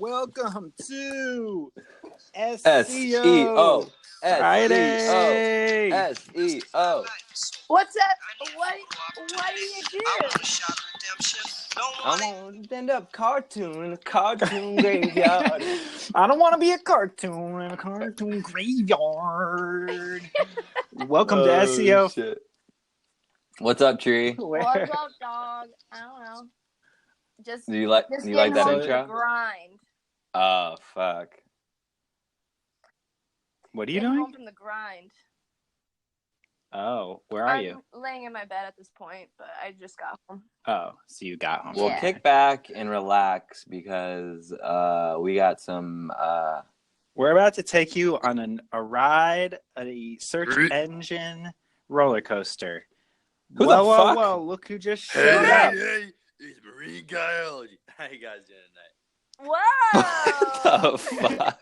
welcome to SEO Friday. SEO. What's up? What do you do? I want to end up cartoon in a cartoon graveyard. I don't want to be a cartoon in a cartoon graveyard. Welcome to SEO. Shit. What's up, Tree? What's up, dog? I don't know. Just Do you like that intro? Grind. Oh, fuck. What are you Getting doing? home from the grind. Oh, where are you? I'm laying in my bed at this point, but I just got home. Oh, so you got home. Well, Yeah. kick back and relax because we got some... We're about to take you on a ride, a search engine roller coaster. Who the fuck? Whoa, look who just showed up. Hey, it's marine biology. How you guys doing tonight? Whoa! the fuck?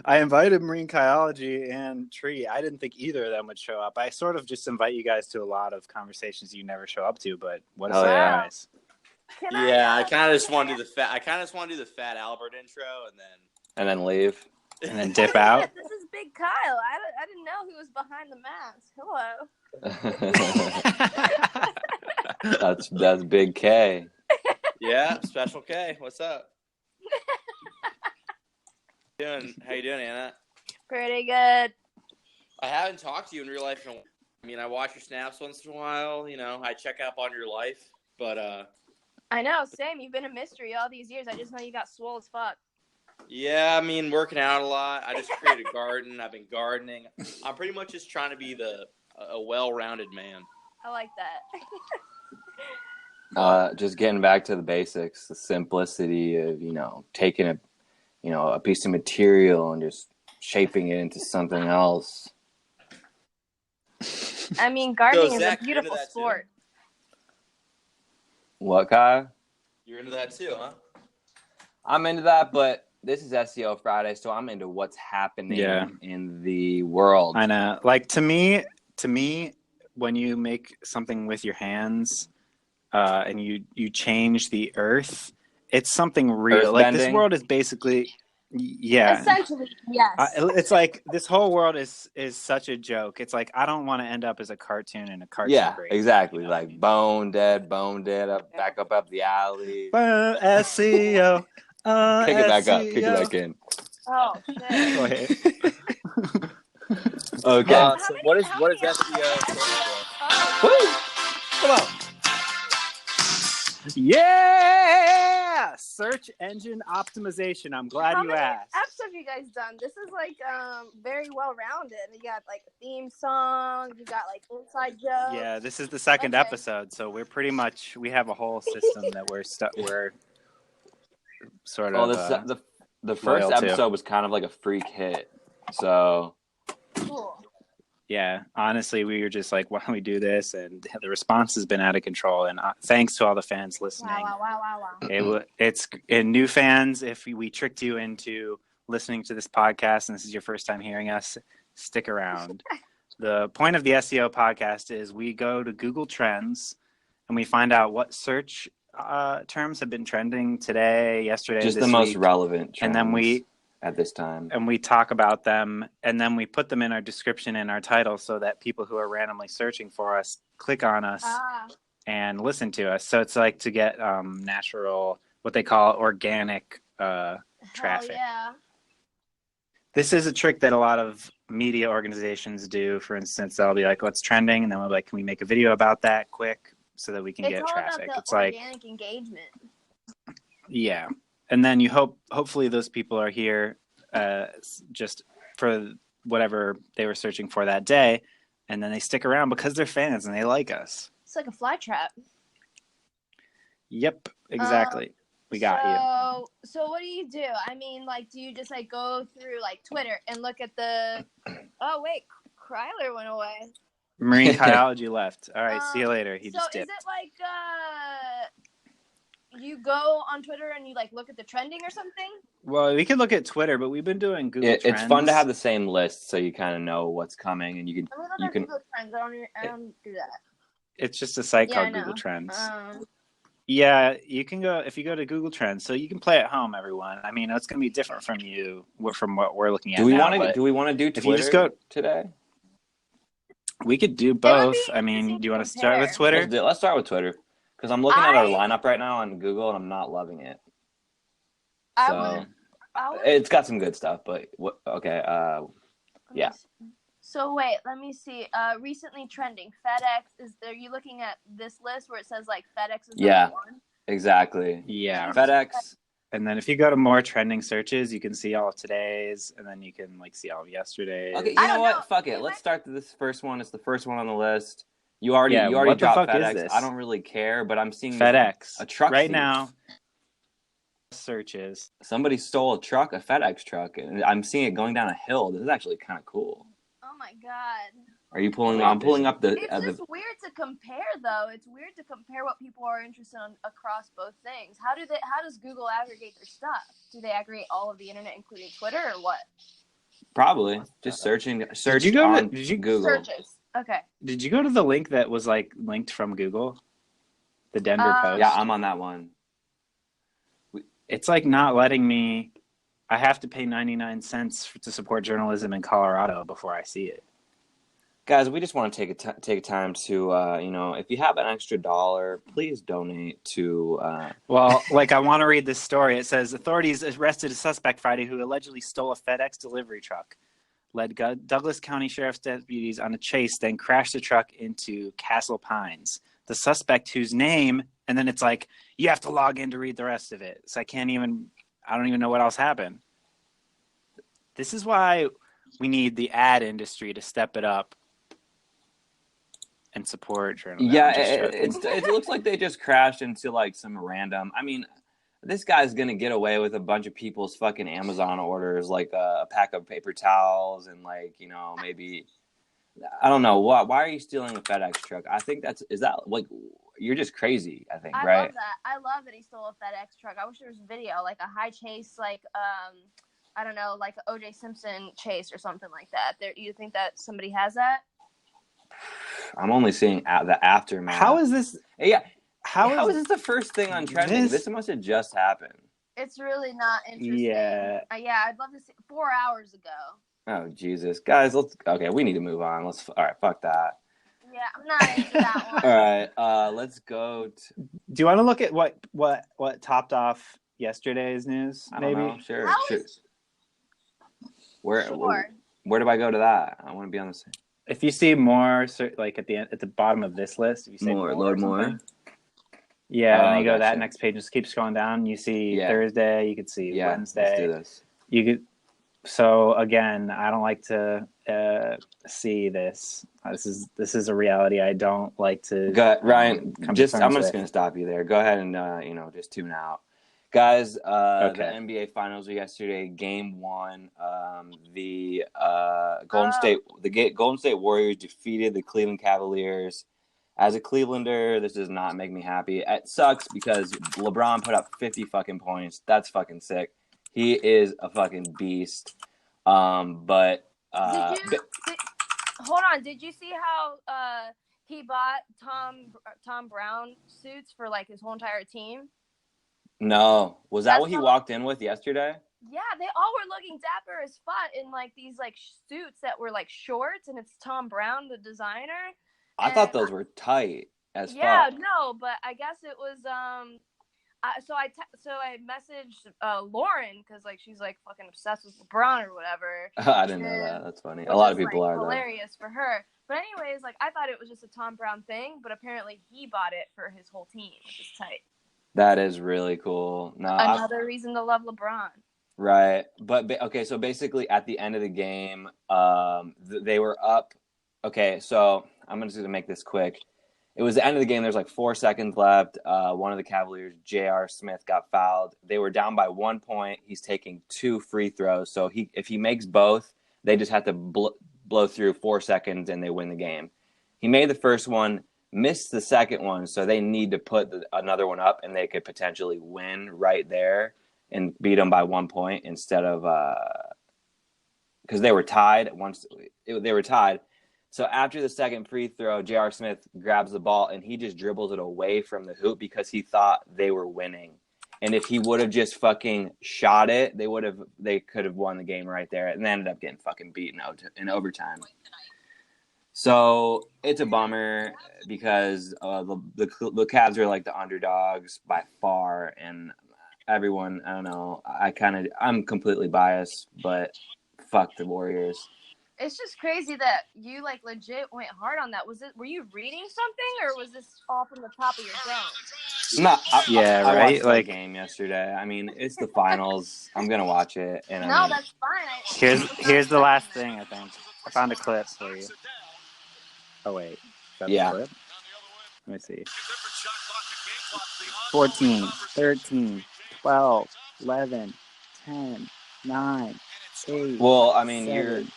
I invited Marine Biology and Tree. I didn't think either of them would show up. I sort of just invite you guys to a lot of conversations you never show up to, but what a surprise. I kind of just want to do the Fat Albert intro And then leave. And then dip out. This is Big Kyle. I didn't know he was behind the mask. Hello. That's Big K. Yeah, Special K. What's up? How you doing, Anna? Pretty good. I haven't talked to you in real life in a while. I mean, I watch your snaps once in a while. You know, I check up on your life, but I know, same. You've been a mystery all these years. I just know you got swole as fuck. Yeah, I mean, working out a lot. I just created a garden. I've been gardening. I'm pretty much just trying to be a well-rounded man. I like that. Just getting back to the basics, the simplicity of, taking a piece of material and just shaping it into something else. I mean, gardening is Zach, a beautiful sport. What, Kyle? You're into that too, huh? I'm into that, but this is SEO Friday, so I'm into what's happening in the world. I know. Like, to me, when you make something with your hands and you change the earth, it's something real. Like, this world is basically, Essentially, yes. It's like this whole world is such a joke. It's like, I don't want to end up as a cartoon in a cartoon break. Exactly. Like bone dead, back up the alley. SEO. Kick it back up. Kick it back in. Oh, shit. Go ahead. Okay. So what is SEO? Woo! Come on. Yeah! Search engine optimization. I'm glad you asked. How many apps have you guys done? This is like very well rounded. You got like a theme song. You got like inside jokes. Yeah, this is the second episode, so we have a whole system that we're sort of. Well, the first episode was kind of like a freak hit, so. Cool. Yeah, honestly, we were just like, why don't we do this? And the response has been out of control. And thanks to all the fans listening. Wow. It's new fans. If we tricked you into listening to this podcast and this is your first time hearing us, stick around. The point of the SEO podcast is we go to Google Trends and we find out what search terms have been trending today, yesterday, just this the most week. relevant trends. And then at this time. And we talk about them, and then we put them in our description and our title so that people who are randomly searching for us click on us and listen to us. So it's like to get natural, what they call organic traffic. Yeah. This is a trick that a lot of media organizations do. For instance, they'll be like, what's trending? And then we'll be like, can we make a video about that quick so that we can get traffic? It's all about the organic engagement. Yeah. And then you hopefully those people are here just for whatever they were searching for that day, and then they stick around because they're fans and they like us. It's like a fly trap. Yep, exactly. We got you. So what do you do? I mean, like, do you just like go through like Twitter and look at the? Oh wait, Kryler went away. Marine Biology left. All right, see you later. He just dipped. So is it like you go on Twitter and you like look at the trending or something? Well, we could look at Twitter, but we've been doing Google Trends. It's fun to have the same list so you kind of know what's coming, and you can. Google Trends. I don't do that. It's just a site called Google Trends. Yeah, you can go if you go to Google Trends, so you can play at home, everyone. I mean, it's going to be different from what we're looking at now. Do we want to do Twitter if you just go, today? we could do It would both. be I mean, interesting do you to want to start with compare. Twitter? Let's start with Twitter because I'm looking at our lineup right now on Google and I'm not loving it. So it's got some good stuff, but okay, yeah. So wait, let me see. Recently trending FedEx are you looking at this list where it says like FedEx is number one? Exactly. Yeah, FedEx. And then if you go to more trending searches, you can see all of today's, and then you can like see all of yesterday's. Okay, you know what? Fuck it. Let's start this first one. It's the first one on the list. You already what dropped the fuck FedEx. Is this? I don't really care, but I'm seeing FedEx a truck right thief. now. Searches. Somebody stole a FedEx truck, and I'm seeing it going down a hill. This is actually kind of cool. Oh my god. Are you pulling? I'm pulling up the. It's just weird to compare, though. It's weird to compare what people are interested in across both things. How does Google aggregate their stuff? Do they aggregate all of the internet, including Twitter, or what? Probably just searching. Search. Did you go to Google searches? Okay. Did you go to the link that was like linked from Google? The Denver Post. Yeah, I'm on that one. It's like not letting me. I have to pay 99 cents to support journalism in Colorado before I see it. Guys, we just want to take time to, if you have an extra $1, please donate to. Well, like I want to read this story. It says authorities arrested a suspect Friday who allegedly stole a FedEx delivery truck. Led Douglas County Sheriff's deputies on a chase, then crashed the truck into Castle Pines. The suspect, whose name, and then it's like you have to log in to read the rest of it. So I don't even know what else happened. This is why we need the ad industry to step it up and support journalism. Yeah, it looks like they just crashed into like some random. I mean, this guy's gonna get away with a bunch of people's fucking Amazon orders, like a pack of paper towels and like maybe I don't know why are you stealing a FedEx truck? I think is that like you're just crazy. I think right. I love that. I love that he stole a FedEx truck. I wish there was a video, like a high chase, like I don't know, like an O.J. Simpson chase or something like that. You think that somebody has that? I'm only seeing the aftermath. How is this? Yeah. How is this the first thing on trending? This must have just happened. It's really not interesting. Yeah. I'd love to see 4 hours ago. Oh, Jesus. Guys, we need to move on. All right, fuck that. Yeah, I'm not into that one. All right, let's go. Do you want to look at what topped off yesterday's news? I don't know. Sure. Where do I go to that? I want to be on the same. If you see more, like at the bottom of this list, if you say load more. Yeah, and you go to that next page, just keep scrolling down. You see Thursday, you could see Wednesday. Let's do this. So again, I don't like to see this. This is a reality. I don't like to. Ryan, I'm just gonna stop you there. Go ahead and just tune out. Guys, the NBA Finals were yesterday. Game 1. The Golden State Warriors defeated the Cleveland Cavaliers. As a Clevelander, this does not make me happy. It sucks because LeBron put up 50 fucking points. That's fucking sick. He is a fucking beast. Hold on. Did you see how he bought Tom Brown suits for like his whole entire team? No. Was that what he walked in with yesterday? Yeah, they all were looking dapper as fuck in like these like suits that were like shorts, and it's Tom Brown, the designer. I thought those were tight as fuck. Yeah, no, but I guess it was so I messaged Lauren because like she's like fucking obsessed with LeBron or whatever. I didn't know that. That's funny. A lot of people are hilarious for her. But anyways, like I thought it was just a Tom Brown thing, but apparently he bought it for his whole team, which is tight. That is really cool. No, another reason to love LeBron. Right, but okay. So basically, at the end of the game, they were up. Okay, so I'm just gonna make this quick. It was the end of the game. There's like 4 seconds left. One of the Cavaliers, J.R. Smith, got fouled. They were down by 1 point. He's taking 2 free throws. So if he makes both, they just have to blow through 4 seconds and they win the game. He made the first one, missed the second one, so they need to put another one up, and they could potentially win right there and beat them by 1 point instead of because they were tied. They were tied. So after the second free throw, J.R. Smith grabs the ball and he just dribbles it away from the hoop because he thought they were winning. And if he would have just fucking shot it, they could have won the game right there. And they ended up getting fucking beaten out in overtime. So it's a bummer because the Cavs are like the underdogs by far, and everyone, I don't know, I'm completely biased, but fuck the Warriors. It's just crazy that you like legit went hard on that. Were you reading something, or was this all from the top of your dome? I watched like the game yesterday. I mean, it's the finals. I'm gonna watch it, and That's fine. Here's the last thing. I think I found a clip for you. Oh wait, is that the clip? Let me see. 14, 13, 12, 11, 10, 9, 8. Well, I mean, 7.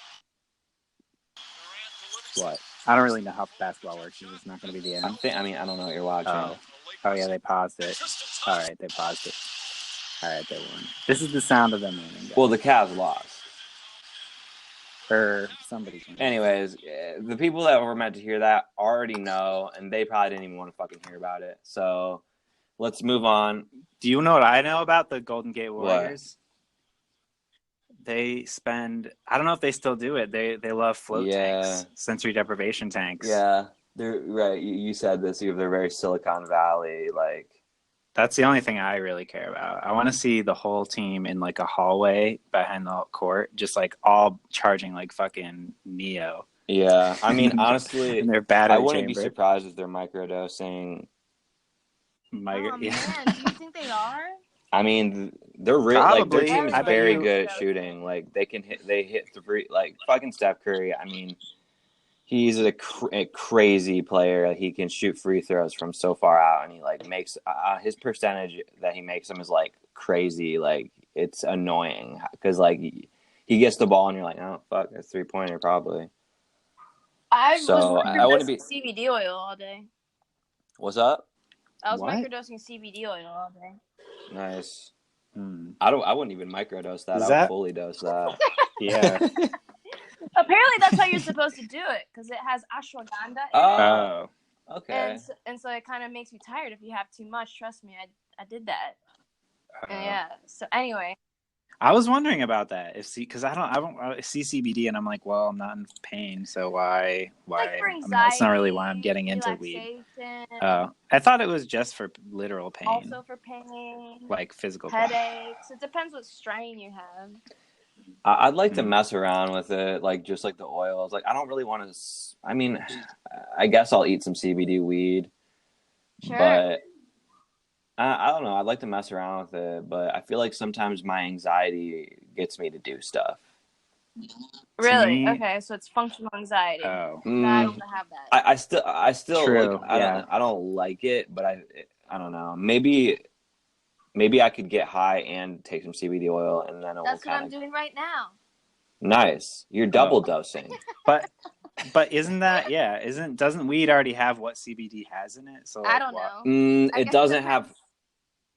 What? I don't really know how basketball works. It's not going to be the end. I don't know what you're watching. Oh yeah, they paused it. All right, they paused it. All right, they won. This is the sound of them winning. Guys. Well, the Cavs lost. Or somebody. Anyways, the people that were meant to hear that already know, and they probably didn't even want to fucking hear about it. So let's move on. Do you know what I know about the Golden Gate Warriors? What? They spend, I don't know if they still do it. They love float tanks, sensory deprivation tanks. Yeah, they're right. You said this. They're very Silicon Valley like. That's the only thing I really care about. I want to see the whole team in like a hallway behind the court, just like all charging like fucking Neo. Yeah, I mean, honestly, they're battery I wouldn't chamber. be surprised if they're microdosing. Man, do you think they are? I mean, they're real. Like their team is very good at shooting. Like they hit three. Like fucking Steph Curry. I mean. He's a crazy player. He can shoot free throws from so far out, and he like makes his percentage that he makes them is like crazy. Like it's annoying because like he gets the ball and you're like, oh fuck, that's 3-pointer probably. I wouldn't be CBD oil all day. What's up? I was microdosing CBD oil all day. Nice. I wouldn't even microdose that. I would fully dose that. Yeah. Apparently, that's how you're supposed to do it because it has ashwagandha in it. Oh, okay. And so it kind of makes me tired if you have too much. Trust me, I did that. Yeah. So anyway, I was wondering about that. Because I don't see CBD and I'm like, well, I'm not in pain, so why? Like for anxiety, that's not really why I'm getting into weed. Oh, I thought it was just for literal pain. Also for pain, like physical headaches. It depends what strain you have. I'd like to mess around with it, like just like the oils. Like I don't really want to. I mean, I guess I'll eat some CBD weed, but I don't know. I'd like to mess around with it, but I feel like sometimes my anxiety gets me to do stuff. Really? Okay, so it's functional anxiety. Oh, I don't have that. I still True. Like, I don't like it, but I don't know. Maybe I could get high and take some CBD oil, and then that's what I'm doing right now. Nice, you're double dosing. But doesn't weed already have what CBD has in it? So like, I don't know. It doesn't have.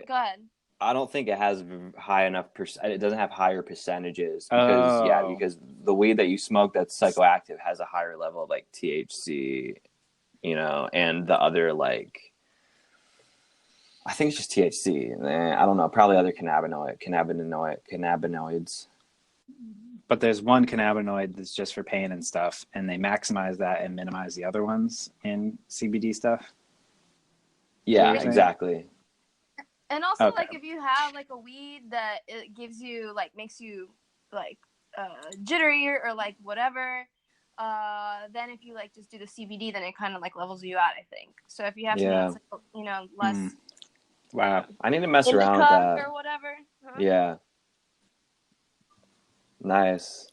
Go ahead. I don't think it has high enough. It doesn't have higher percentages because the weed that you smoke that's psychoactive has a higher level of like THC, and the other like. I think it's just THC. I don't know. Probably other cannabinoids. But there's one cannabinoid that's just for pain and stuff, and they maximize that and minimize the other ones in CBD stuff. Yeah, exactly. And also, like, if you have like a weed that it gives you like makes you like jittery or like whatever, then if you like just do the CBD, then it kind of like levels you out. I think so. If you have something that's less. Wow, I need to mess around with that or whatever. Huh? Yeah. Nice.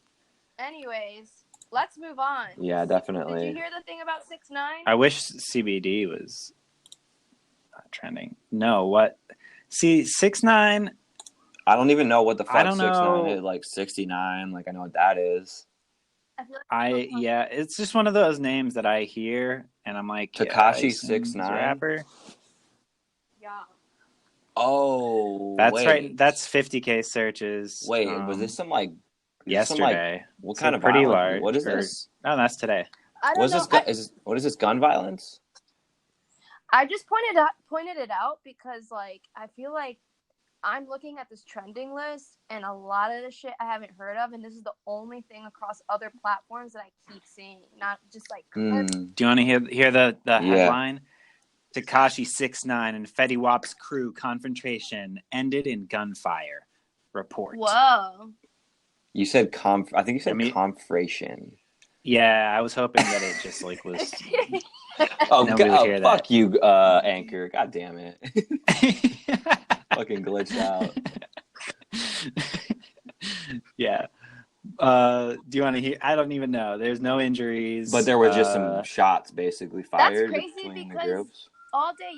Anyways, let's move on. Yeah, definitely. Did you hear the thing about 6ix9ine? I wish CBD was not trending. No, what? See, 6ix9ine. I don't even know what the fuck 6ix9ine is. Like 69. Like I know what that is. It's just one of those names that I hear and I'm like, Tekashi 6ix9ine rapper. Yeah. Oh, that's right. That's 50K searches. Wait, was this some like yesterday? What kind of pretty violence? large? What is this? No, that's today. I don't know. What is this? Gun violence? I just pointed it out because like I feel like I'm looking at this trending list and a lot of the shit I haven't heard of, and this is the only thing across other platforms that I keep seeing, not just like. Do you want to hear the headline? Tekashi 6ix9ine and Fetty Wap's crew confrontation ended in gunfire. Report. Whoa. You said I think you said confration. Yeah, I was hoping that it just like was. Fuck you, Anchor. God damn it. Fucking glitched out. Yeah. Do you want to hear? I don't even know. There's no injuries. But there were just some shots basically fired between the groups. All day,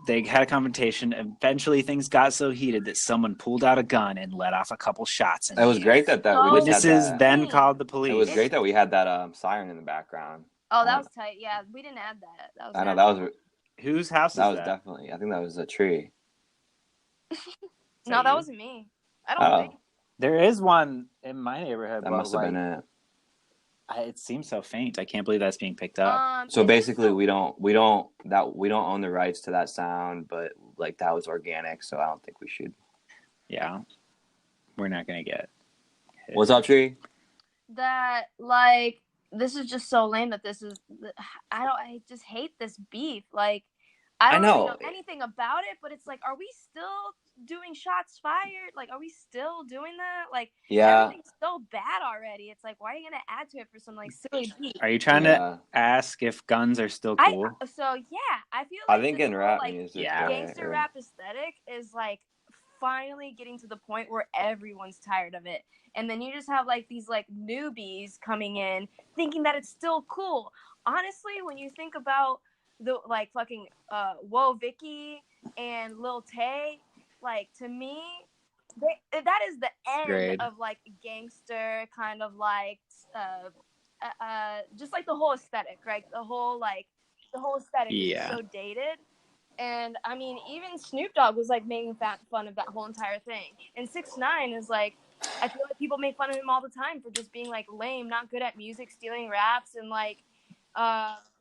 they had a confrontation. Eventually, things got so heated that someone pulled out a gun and let off a couple shots. It was great that witnesses then called the police. It was great that we had that siren in the background. Oh, that was tight. Yeah, we didn't add that. I know that was. Whose house is that? That was definitely. I think that was a tree. No, that wasn't me. I don't think. There is one in my neighborhood. That must have been it. It seems so faint. I can't believe that's being picked up. So basically, we don't own the rights to that sound, but like that was organic, so I don't think we should. Yeah, we're not gonna get hit. What's up, Tree? That like this is just so lame. That this is I just hate this beef. Like I don't really know anything about it, but it's like, are we still doing shots fired? Like, are we still doing that? Like, everything's so bad already. It's like, why are you gonna add to it for some like silly beat? Are you trying to ask if guns are still cool? I feel like I think in rap like, music, gangster rap aesthetic is like finally getting to the point where everyone's tired of it, and then you just have like these like newbies coming in thinking that it's still cool. Honestly, when you think about the like fucking Whoa Vicky and Lil Tay, like to me that is the end of like gangster kind of like just like the whole aesthetic, right? The whole aesthetic is so dated. And I mean, even Snoop Dogg was like making fun of that whole entire thing, and 6ix9ine is like, I feel like people make fun of him all the time for just being like lame, not good at music, stealing raps, and like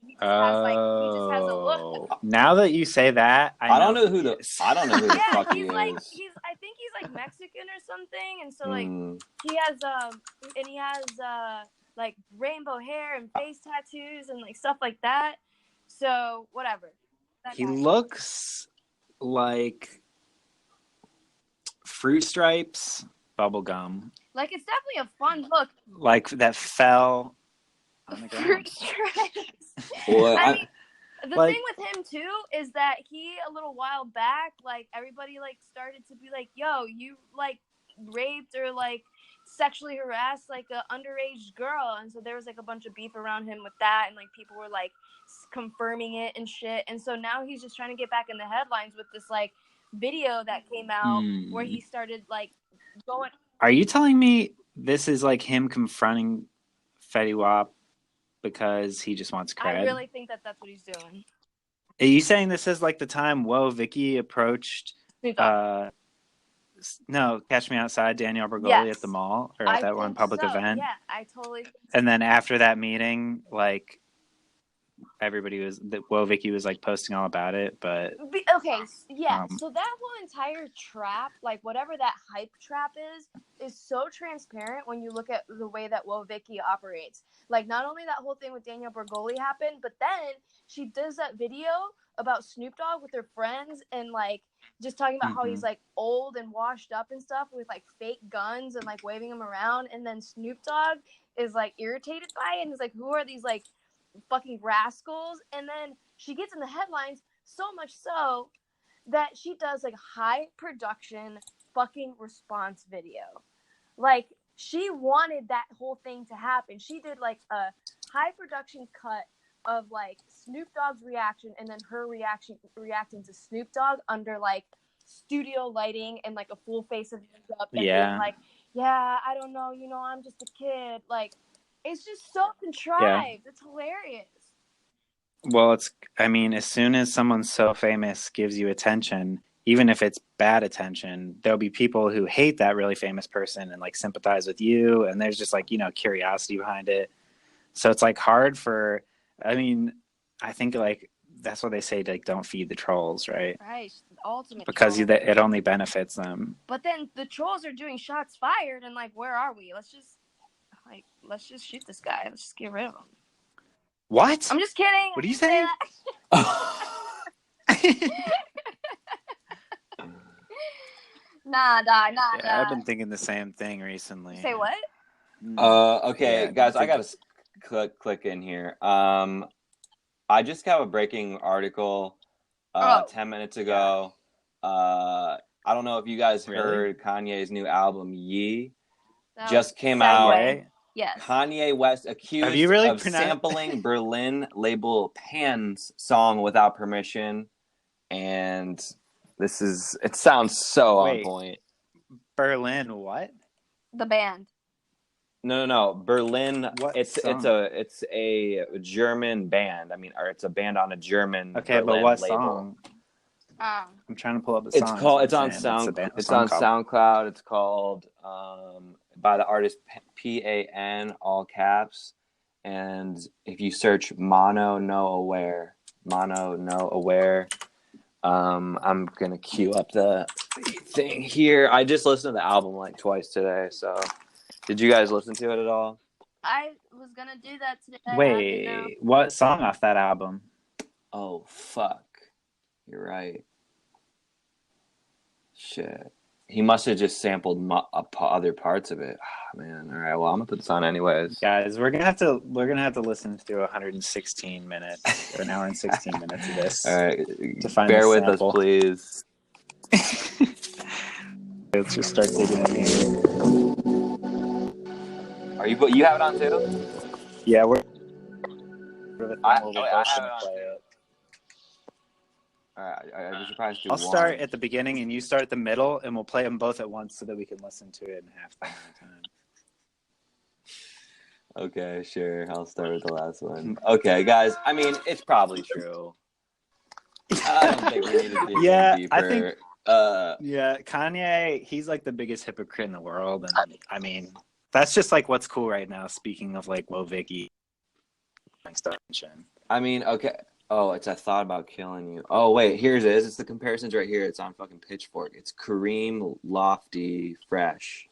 he just has a look. Now that you say that, I don't know who the fuck he is. I think he's like Mexican or something, and so like he has like rainbow hair and face tattoos and like stuff like that. So whatever. He looks like Fruit Stripes bubblegum. Like it's definitely a fun look. Like that fell. Fruit Stripes. Well, I mean, the thing with him too is that he a little while back, like everybody like started to be like, "Yo, you like raped or like sexually harassed like a underage girl," and so there was like a bunch of beef around him with that, and like people were like confirming it and shit, and so now he's just trying to get back in the headlines with this like video that came out where he started like going. Are you telling me this is like him confronting Fetty Wap because he just wants cred? I really think that that's what he's doing. Are you saying this is like the time Whoa Vicky approached Catch Me Outside, Danielle Bergoli at the mall or at that one public event? Yeah, I totally think so. And then after that meeting, like Whoa Vicky was like posting all about it, but so that whole entire trap, like whatever that hype trap is so transparent when you look at the way that Whoa Vicky operates. Like not only that whole thing with Danielle Bergoli happened, but then she does that video about Snoop Dogg with her friends and like just talking about how he's like old and washed up and stuff with like fake guns and like waving them around, and then Snoop Dogg is like irritated by it and he's like, who are these like fucking rascals? And then she gets in the headlines so much so that she does like high production fucking response video. Like she wanted that whole thing to happen. She did like a high production cut of like Snoop Dogg's reaction and then her reacting to Snoop Dogg under like studio lighting and like a full face of makeup and being like, yeah, I don't know, I'm just a kid. Like it's just so contrived. Yeah. It's hilarious. Well, as soon as someone so famous gives you attention, even if it's bad attention, there'll be people who hate that really famous person and like sympathize with you. And there's just like, curiosity behind it. So it's like hard for. I mean, I think like that's what they say. Like, don't feed the trolls, right? Right, the ultimate Because troll. it only benefits them. But then the trolls are doing shots fired, and like, where are we? Let's just shoot this guy. Let's just get rid of him. What? I'm just kidding. What are you saying? Nah. I've been thinking the same thing recently. Say what? Okay, Yeah, guys, I gotta click in here. I just got a breaking article 10 minutes ago. I don't know if you guys heard Kanye's new album Ye just came out. Yes. Kanye West accused of sampling Berlin label Pan's song without permission, and it sounds so on point. Berlin what? The band. No. Berlin. What it's a German band. I mean, or it's a band on a German. Okay, Berlin but what label. song? I'm trying to pull up the song. It's on SoundCloud. It's called by the artist PAN, all caps. And if you search Mono No Aware, I'm gonna queue up the thing here. I just listened to the album like twice today. So, did you guys listen to it at all? I was gonna do that today. Wait, what song off that album? Oh fuck, you're right. Shit, he must have just sampled other parts of it. Oh, man, all right. Well, I'm gonna put this on anyways. Guys, we're gonna have to listen to 116 minutes, or an hour and 16 minutes of this. All right, to find bear with us, please. Let's just start digging in here. Are you have it on too? Yeah, I have it on too. All right, we should probably do I'll start at the beginning and you start at the middle, and we'll play them both at once so that we can listen to it in half the time. Okay, sure. I'll start with the last one. Okay, guys. I mean, it's probably true. I don't think we need to dig deeper. I think. Kanye, he's like the biggest hypocrite in the world, and I mean, that's just like what's cool right now. Speaking of like Lil Vicky, I mean, okay. Oh, it's I thought about killing you. Oh wait, here's it. It's the comparisons right here. It's on fucking Pitchfork. It's Kareem, Lofty, Fresh.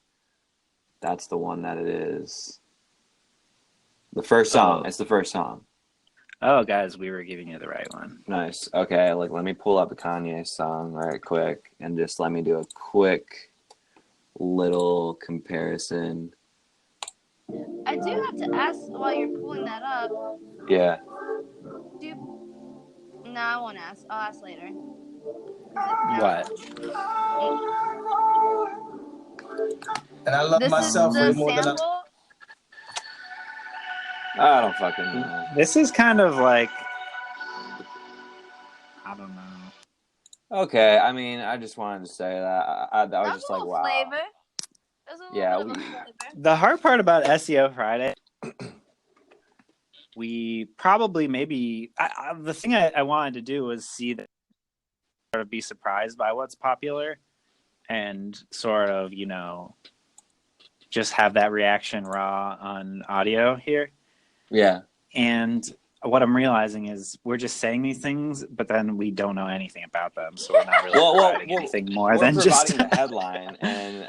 That's the one that it is. The first song. It's the first song. Oh, guys, we were giving you the right one. Nice. Okay, let me pull up the Kanye song right quick, and just let me do a quick little comparison. I do have to ask while you're pulling that up. Yeah. No, I won't ask. I'll ask later. What? And I love myself way more than I don't fucking know. This is kind of like, I don't know. Okay, I mean, I just wanted to say that. I was just like, wow. Flavor. Yeah. The hard part about SEO Friday, we probably the thing I wanted to do was see that, sort of be surprised by what's popular, and sort of, just have that reaction raw on audio here. Yeah. And what I'm realizing is we're just saying these things, but then we don't know anything about them, so we're not really providing anything more than just the headline. And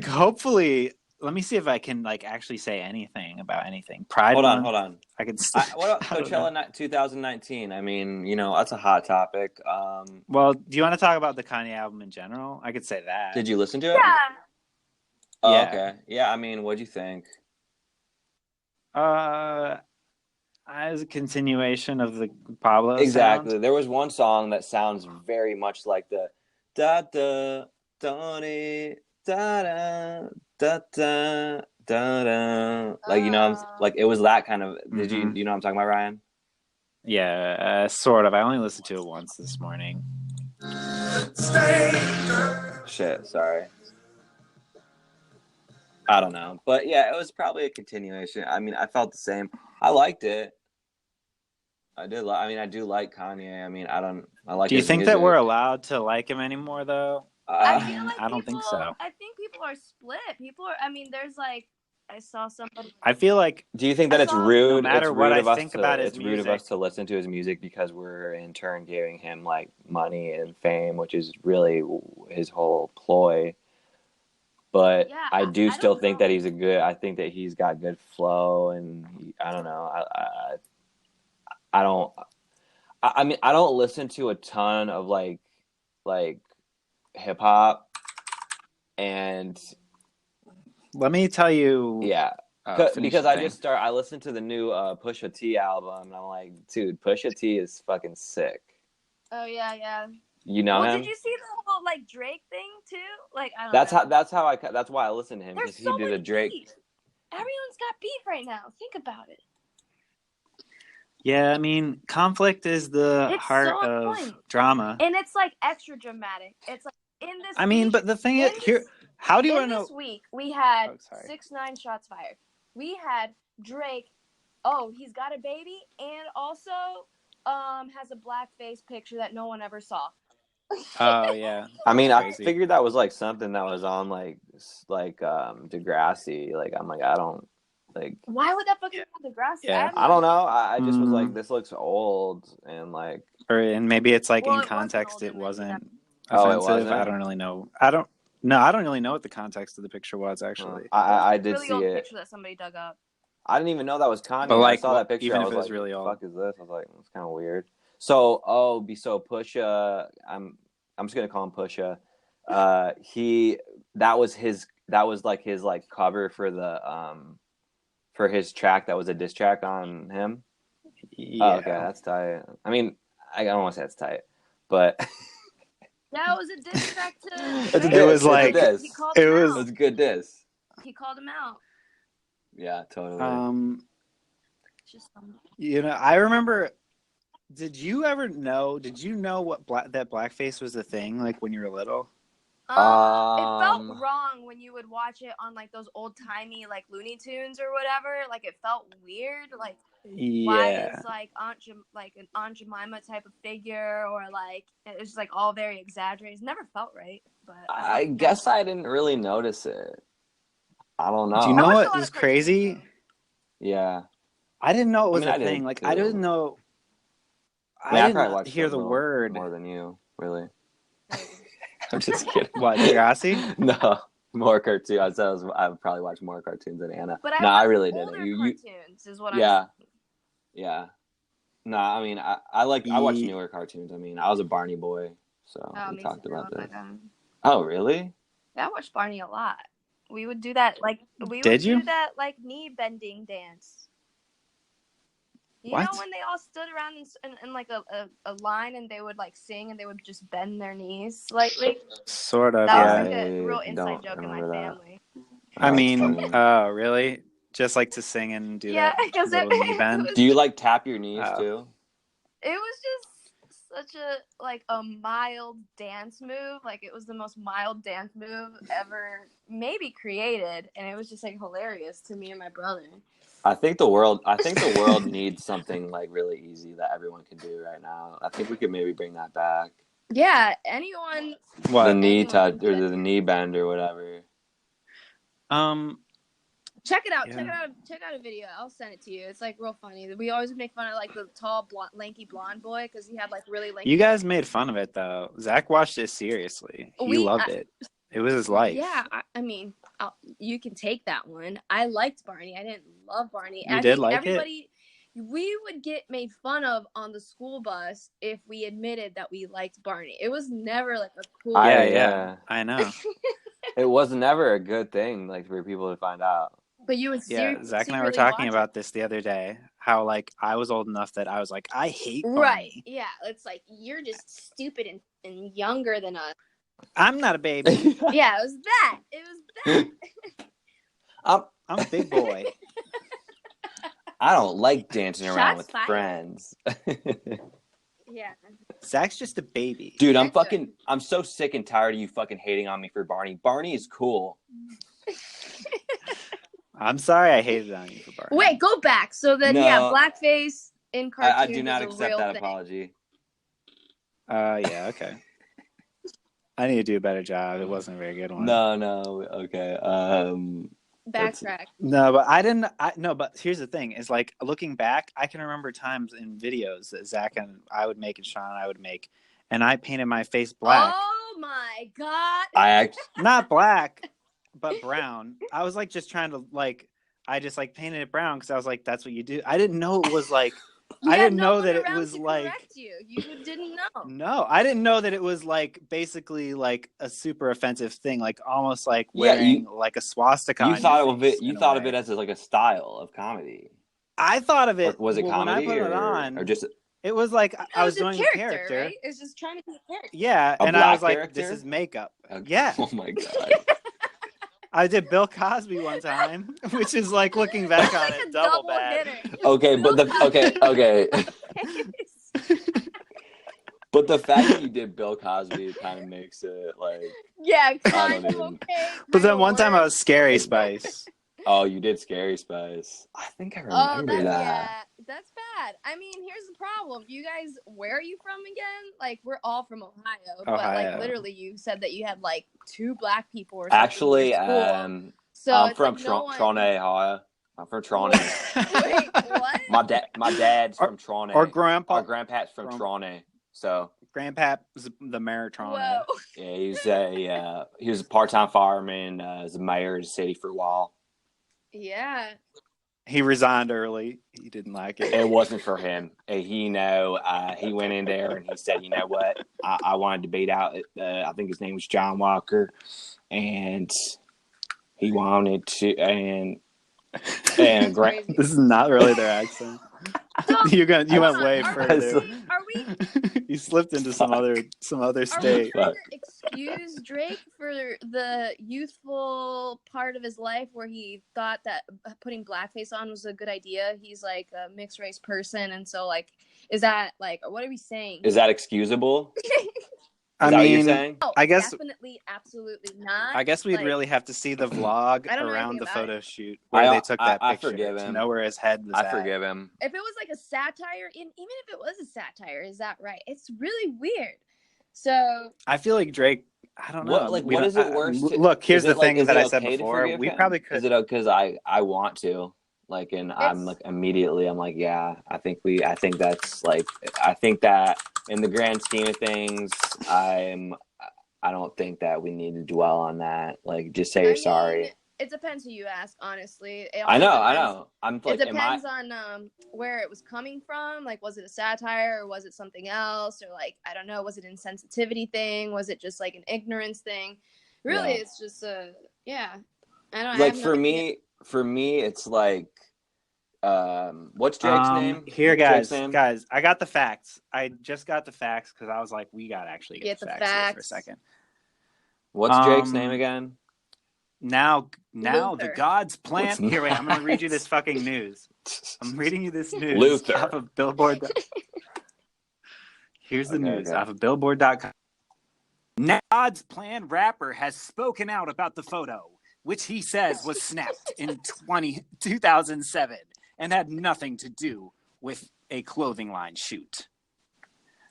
hopefully, let me see if I can actually say anything about anything. Pride. Hold on. I can. What about Coachella 2019? I mean, that's a hot topic. Well, do you want to talk about the Kanye album in general? I could say that. Did you listen to it? Yeah. Oh, yeah. Okay. Yeah. I mean, what'd you think? As a continuation of the Pablo exactly sound. There was one song that sounds very much like the da da da da da da da da, like it was that kind of. Did you know what I'm talking about, Ryan? Yeah, sort of. I only listened to it once this morning. Shit, sorry. I don't know, but yeah, it was probably a continuation. I mean, I felt the same. I liked it. I did. I do like Kanye. I mean, I like. Do you think that we're allowed to like him anymore, though? I feel like I don't think so. I think people are split. People are. I mean, there's like I saw somebody. I feel like. Do you think that it's rude? No matter it's what rude I of us think to, about his it's rude of us music. to listen to his music because we're in turn giving him like money and fame, which is really his whole ploy. But Yeah, I do still don't think know. that he's a good. I think that he's got good flow, and I don't know. I don't. I mean, I don't listen to a ton of like hip hop, and Let me tell you. yeah, Finish because your I thing. just I listened to the new Pusha T album, and I'm like, dude, Pusha T is fucking sick. Oh yeah. You know Well, him? did you see the whole like Drake thing too? Like I don't That's know. that's why I listened to him, There's because he so did a many Drake. beef. Everyone's got beef right now. Think about it. Yeah, I mean, conflict is the It's heart so of annoying. drama. And it's like extra dramatic. It's like in this. I mean, week, but the thing is, here, how do you in know? this week we had Oh, 6ix9ine shots fired. We had Drake. Oh, he's got a baby, and also has a blackface picture that no one ever saw. Oh yeah. I mean, I Crazy. figured that was like something that was on like Degrassi. Like, I'm like, I don't like. Why would that fucking be Degrassi? Yeah. I don't know. I just was like, this looks old, and like. And maybe it's like Well, in it wasn't context, old, it it might be wasn't Oh, it offensive. I wasn't? don't really know. I don't really know what the context of the picture was actually. I did really see old it. picture that somebody dug up. I didn't even know that was Kanye. But, like, I saw that picture. even I if was it was like, really what old. the fuck is this? I was like, it's kind of weird. So Pusha. I'm just gonna call him Pusha. That was like his like cover for the for his track that was a diss track on him. Yeah. Oh, okay, that's tight. I mean, I don't want to say it's tight, but That was a diss track to it's a Drake. diss. It was like- it's a diss. He called it him was- out. It's a good diss. He called him out. Yeah, totally. Just I remember. Did you know that blackface was a thing? Like when you were little. it felt wrong when you would watch it on like those old timey like Looney Tunes or whatever. Like it felt weird. Like why Yeah. is like an Aunt Jemima type of figure, or like it's just like all very exaggerated. It never felt right. But I guess I didn't really notice it. I don't know. Do you I know watched a what lot was of cartoons, crazy? though. Yeah. I didn't know it was I mean, a I did, thing. Like too. I didn't know. I probably didn't watched hear it the word. more than you, really. I'm just kidding. What, Degrassi? No, more cartoons. I said I would probably watch more cartoons than Anna. But I really older didn't. cartoons is what Yeah. I'm saying. Yeah. No, I mean, I watch newer cartoons. I mean, I was a Barney boy, so we Me talked too. about Oh my this. God. Oh, really? Yeah, I watched Barney a lot. We would do that like Did you? do that like knee bending dance. You What? know when they all stood around in like a line and they would like sing and they would just bend their knees slightly? Sort of. That Yeah. was like a real I inside don't joke in my remember that. family. I That's mean, funny. oh, really? Just like to sing and do Yeah, that 'cause little knee bend? Do you like tap your knees Oh. too? It was just such a mild dance move. Like it was the most mild dance move ever maybe created, and it was just like hilarious to me and my brother. I think the world needs something like really easy that everyone can do right now. I think we could maybe bring that back. Yeah, anyone. What? The knee Anyone touch can or do it. the knee bend or whatever. Check it out. Yeah. Check out a video. I'll send it to you. It's like real funny. We always make fun of like the tall, lanky blonde boy because he had like really lanky. You guys made fun of it though. Zach watched it seriously. He loved it. It was his life. Yeah, I mean, you can take that one. I liked Barney. I didn't love Barney. You I did think like everybody, we would get made fun of on the school bus if we admitted that we liked Barney. It was never like a cool. Yeah. I know. It was never a good thing, like, for people to find out. But you would Yeah, Zach and I were talking about this the other day. How like I was old enough that I was like, I hate Barney. Right. Yeah, it's like you're just stupid and younger than us. I'm not a baby. Yeah, it was that. It was that. I'm a big boy. I don't like dancing around Shots with fired. friends. Yeah. Zach's just a baby. Dude, I'm so sick and tired of you fucking hating on me for Barney. Barney is cool. I'm sorry I hated on you for Barney. Wait, go back. So then, No. yeah, blackface in cartoons. I do not is a accept real that thing. apology. Yeah, okay. I need to do a better job. It wasn't a very good one. No, okay. backtrack. No, but I didn't. No, but here's the thing: is like looking back, I can remember times in videos that Zach and I would make and Sean and I would make, and I painted my face black. Oh my god! Not black, but brown. I was like just trying to like. I just like painted it brown because I was like, that's what you do. I didn't know it was like. I didn't know that it was like. You didn't know. No, I didn't know that it was like basically like a super offensive thing, like almost like wearing like a swastika. You thought of it. You thought of it as like a style of comedy. I thought of it. Or was it comedy when I put it on, or just? It was like I was doing a character. Right? It's just trying to be a character. Yeah, and I was like, this is makeup. Okay. Yeah. Oh my god. I did Bill Cosby one time, which is like looking back on it, double bad. Okay, but okay. But the fact that you did Bill Cosby kind of makes it like kind of okay. But then one time I was Scary Spice. Oh, you did Scary Spice. I think I remember that. Yeah, that's bad. I mean, here's the problem. You guys, where are you from again? Like, we're all from Ohio. But like literally you said that you had like 2 black people or something. Actually, so I'm from Toronto, Ohio. I'm from Toronto. Wait, what? My dad's from Toronto. Or grandpa. Our grandpa's from Toronto. So grandpa was the mayor of Toronto. Yeah, he was a part-time fireman, was the mayor of the city for a while. Yeah. He resigned early. He didn't like it. It wasn't for him. He went in there and he said, you know what? I wanted to beat out, I think his name was John Walker. And he wanted to, and this is not really their accent. You went way further. Are we? You slipped into some other state. Are we trying to excuse Drake for the youthful part of his life where he thought that putting blackface on was a good idea? He's like a mixed race person, and so like, is that like, what are we saying? Is that excusable? I mean, no, I guess definitely, absolutely not. I guess we'd really have to see the vlog around the photo shoot where they took that picture. I forgive him. To know where his head was I forgive him. If it was like a satire, even if it was a satire, is that right? It's really weird. So I feel like Drake. I don't know. What is it worse? Look, here's the thing that I said before. We probably could. Is it because I want to? Like, and I'm like immediately, I'm like, yeah, I think that's like, I think that in the grand scheme of things, I don't think that we need to dwell on that. Like, just say you're sorry. It depends who you ask, honestly. I know. I'm like, it depends on where it was coming from. Like, was it a satire or was it something else? Or like, I don't know, was it an insensitivity thing? Was it just like an ignorance thing? Really, it's just I don't like for me, it's like, what's Drake's name? Here, guys, I got the facts. I just got the facts because I was like, we gotta actually get the facts for a second. What's Drake's name again? Now Luther. the God's plan. Here, wait, I'm gonna read you this fucking news. I'm reading you this news Luther. off of Billboard. Here's the news off of Billboard.com. Now, God's Plan rapper has spoken out about the photo, which he says was snapped in 2007 and had nothing to do with a clothing line shoot.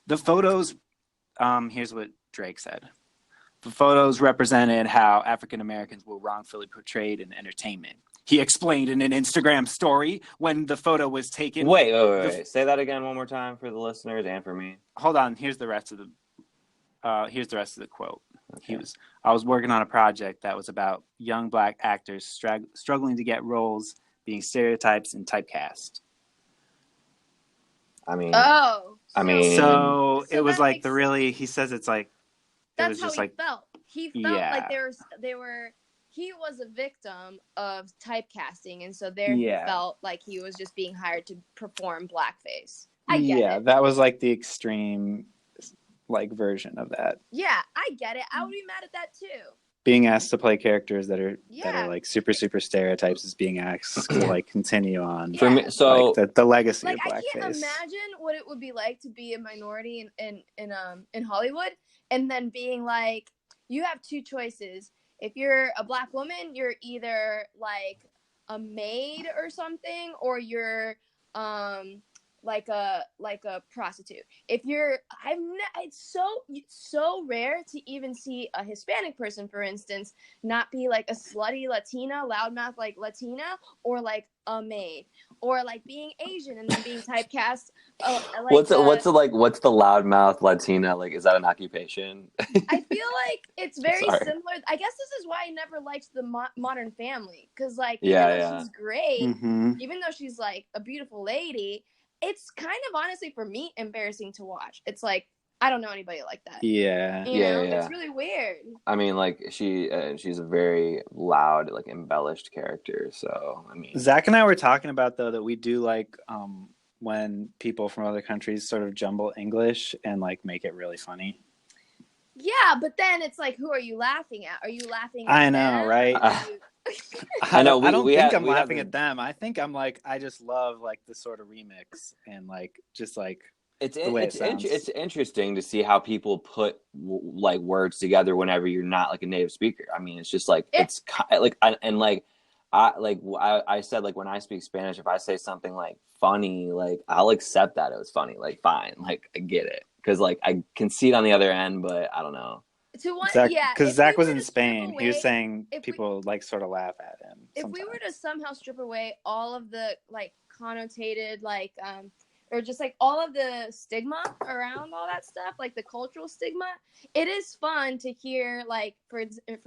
The photos, here's what Drake said. The photos represented how African Americans were wrongfully portrayed in entertainment. He explained in an Instagram story when the photo was taken. Wait. Say that again one more time for the listeners and for me. Hold on. Here's the rest of the quote. Okay. I was working on a project that was about young black actors struggling to get roles, being stereotypes and typecast. So it was like he says it's like, that's it was just how like, felt. He felt like he was a victim of typecasting, and so he felt like he was just being hired to perform blackface. I get it. Yeah, that was like the extreme like version of that. Yeah, I get it. I would be mad at that too. Being asked to play characters that are like super stereotypes is being asked to like continue on. For me, so like, the legacy of blackface. I can't imagine what it would be like to be a minority in Hollywood, and then being like, you have 2 choices. If you're a black woman, you're either like a maid or something, or you're a prostitute. If you're, it's so rare to even see a Hispanic person, for instance, not be like a slutty Latina, loudmouth like Latina, or like a maid, or like being Asian and then being typecast. What's the loudmouth Latina? Like, is that an occupation? I feel like it's very Sorry. similar. I guess this is why I never liked the Modern Family, because like Yeah, even though she's great, Mm-hmm. even though she's like a beautiful lady, it's kind of honestly for me embarrassing to watch. It's like I don't know anybody like that. Yeah. You know? Yeah. It's really weird. I mean, like she's a very loud, like embellished character. So I mean, Zach and I were talking about though that we do like when people from other countries sort of jumble English and like make it really funny. Yeah, but then it's like, who are you laughing at? Are you laughing at I know, them? right? I know. I don't think I'm we have laughing at them. I think I'm like, I just love like the sort of remix and like just like It's interesting to see how people put like words together whenever you're not like a native speaker. I mean, it's just like it's like I said, like when I speak Spanish, if I say something like funny, like I'll accept that it was funny, like fine, like I get it, because like I can see it on the other end, but I don't know. Because Zach was in Spain. He was saying people like sort of laugh at him. If we were to somehow strip away all of the like connotated like or just like all of the stigma around all that stuff, like the cultural stigma, it is fun to hear like for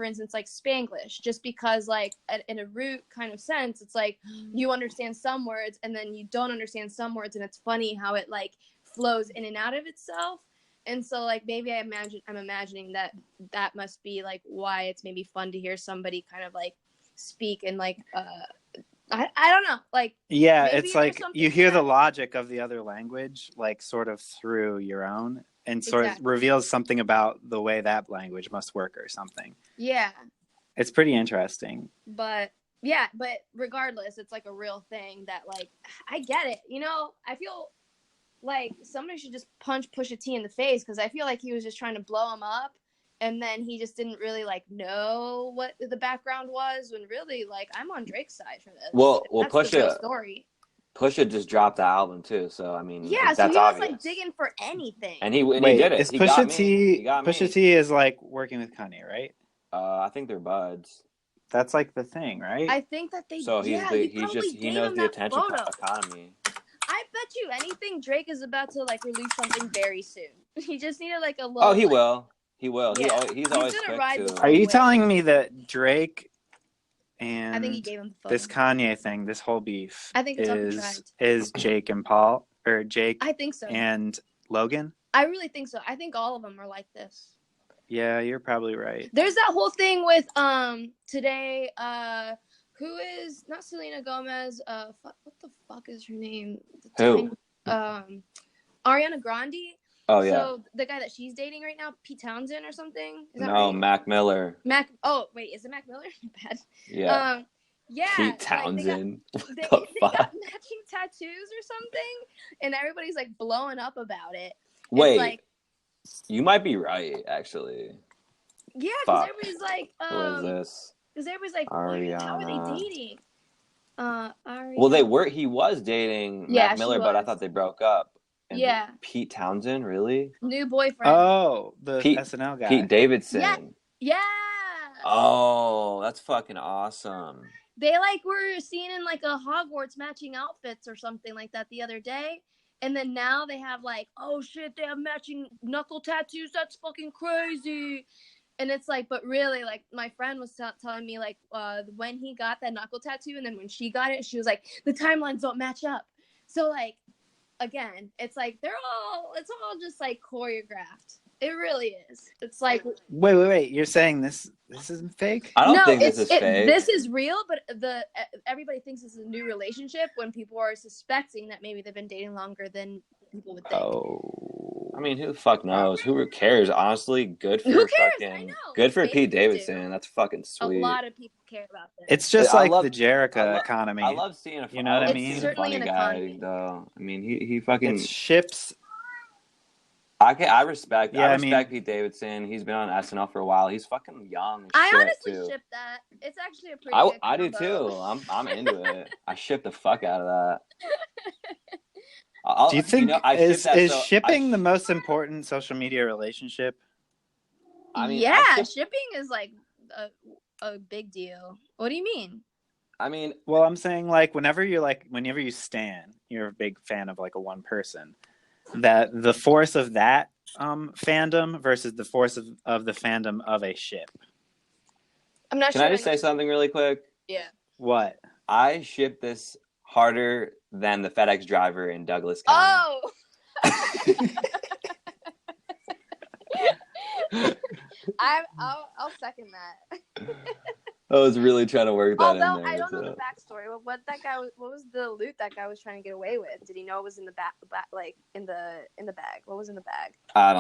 instance like Spanglish, just because like in a root kind of sense, it's like you understand some words and then you don't understand some words, and it's funny how it like flows in and out of itself. And so like maybe I'm imagining that must be like why it's maybe fun to hear somebody kind of like speak and like I don't know, like it's like you hear the logic of the other language like sort of through your own, and sort of reveals something about the way that language must work or something. Yeah, it's pretty interesting. But regardless, it's like a real thing that like I get it. You know, I feel like somebody should just punch Pusha T in the face, because I feel like he was just trying to blow him up, and then he just didn't really like know what the background was, when really like I'm on Drake's side for this. Well, that's the real story. Pusha just dropped the album too, so I mean, yeah, so he was like digging for anything, and he did it. Is Pusha T is like working with Kanye, right? I think they're buds. That's like the thing, right? I think that they. So he knows the attention economy. I bet you anything Drake is about to like release something very soon. He just needed like a little. Oh, he will. He will. Yeah. He's always quick to. Are you telling me that Drake and I think he gave him the this Kanye thing, this whole beef, I think it's is Jake and Paul, or Jake? I think so. And Logan? I really think so. I think all of them are like this. Yeah, you're probably right. There's that whole thing with today. Who is not Selena Gomez? What the fuck is her name? Who? Ariana Grande. Oh yeah. So the guy that she's dating right now, Pete Townsend or something. Is that no, right? Mac Miller. Oh wait, is it Mac Miller? Bad. Yeah. Yeah. Pete Townsend. They got matching tattoos or something, and everybody's like blowing up about it. Wait. Like, you might be right, actually. Yeah, because everybody's like, who is this? Because everybody's like, how are they dating? Well, he was dating Mac Miller, but I thought they broke up. And yeah. Pete Townsend, really? New boyfriend. Oh, the SNL guy. Pete Davidson. Yeah. Oh, that's fucking awesome. They like were seen in like a Hogwarts matching outfits or something like that the other day. And then now they have like, oh shit, they have matching knuckle tattoos. That's fucking crazy. And it's like, but really, like, my friend was telling me, like, when he got that knuckle tattoo and then when she got it, she was like, the timelines don't match up. So, like, again, it's like, it's all just, like, choreographed. It really is. It's like... Wait. You're saying this isn't fake? I don't think this is fake. This is real, but everybody thinks this is a new relationship when people are suspecting that maybe they've been dating longer than people would think. Oh, I mean, who the fuck knows? Who cares? Honestly, good for Pete Davidson. That's fucking sweet. A lot of people care about this. It's just like the Jerica economy. I love seeing you know what I mean? Funny guy, though. I mean, he fucking ships. I respect Pete Davidson. He's been on SNL for a while. He's fucking young. I honestly ship that. It's actually a pretty good I do too. I'm into it. I ship the fuck out of that. Do you think is shipping the most important social media relationship? I mean, shipping is like a big deal. What do you mean? I mean, well, I'm saying like whenever you stan, you're a big fan of like a one person. That the force of that fandom versus the force of the fandom of a ship. I'm not sure. Can I just say something really quick? Yeah. What? I ship this harder than the FedEx driver in Douglas County. Oh. I'll second that. I was really trying to work that in there. Although I don't know the backstory. What was the loot that guy was trying to get away with? Did he know it was in the back like in the bag? What was in the bag? I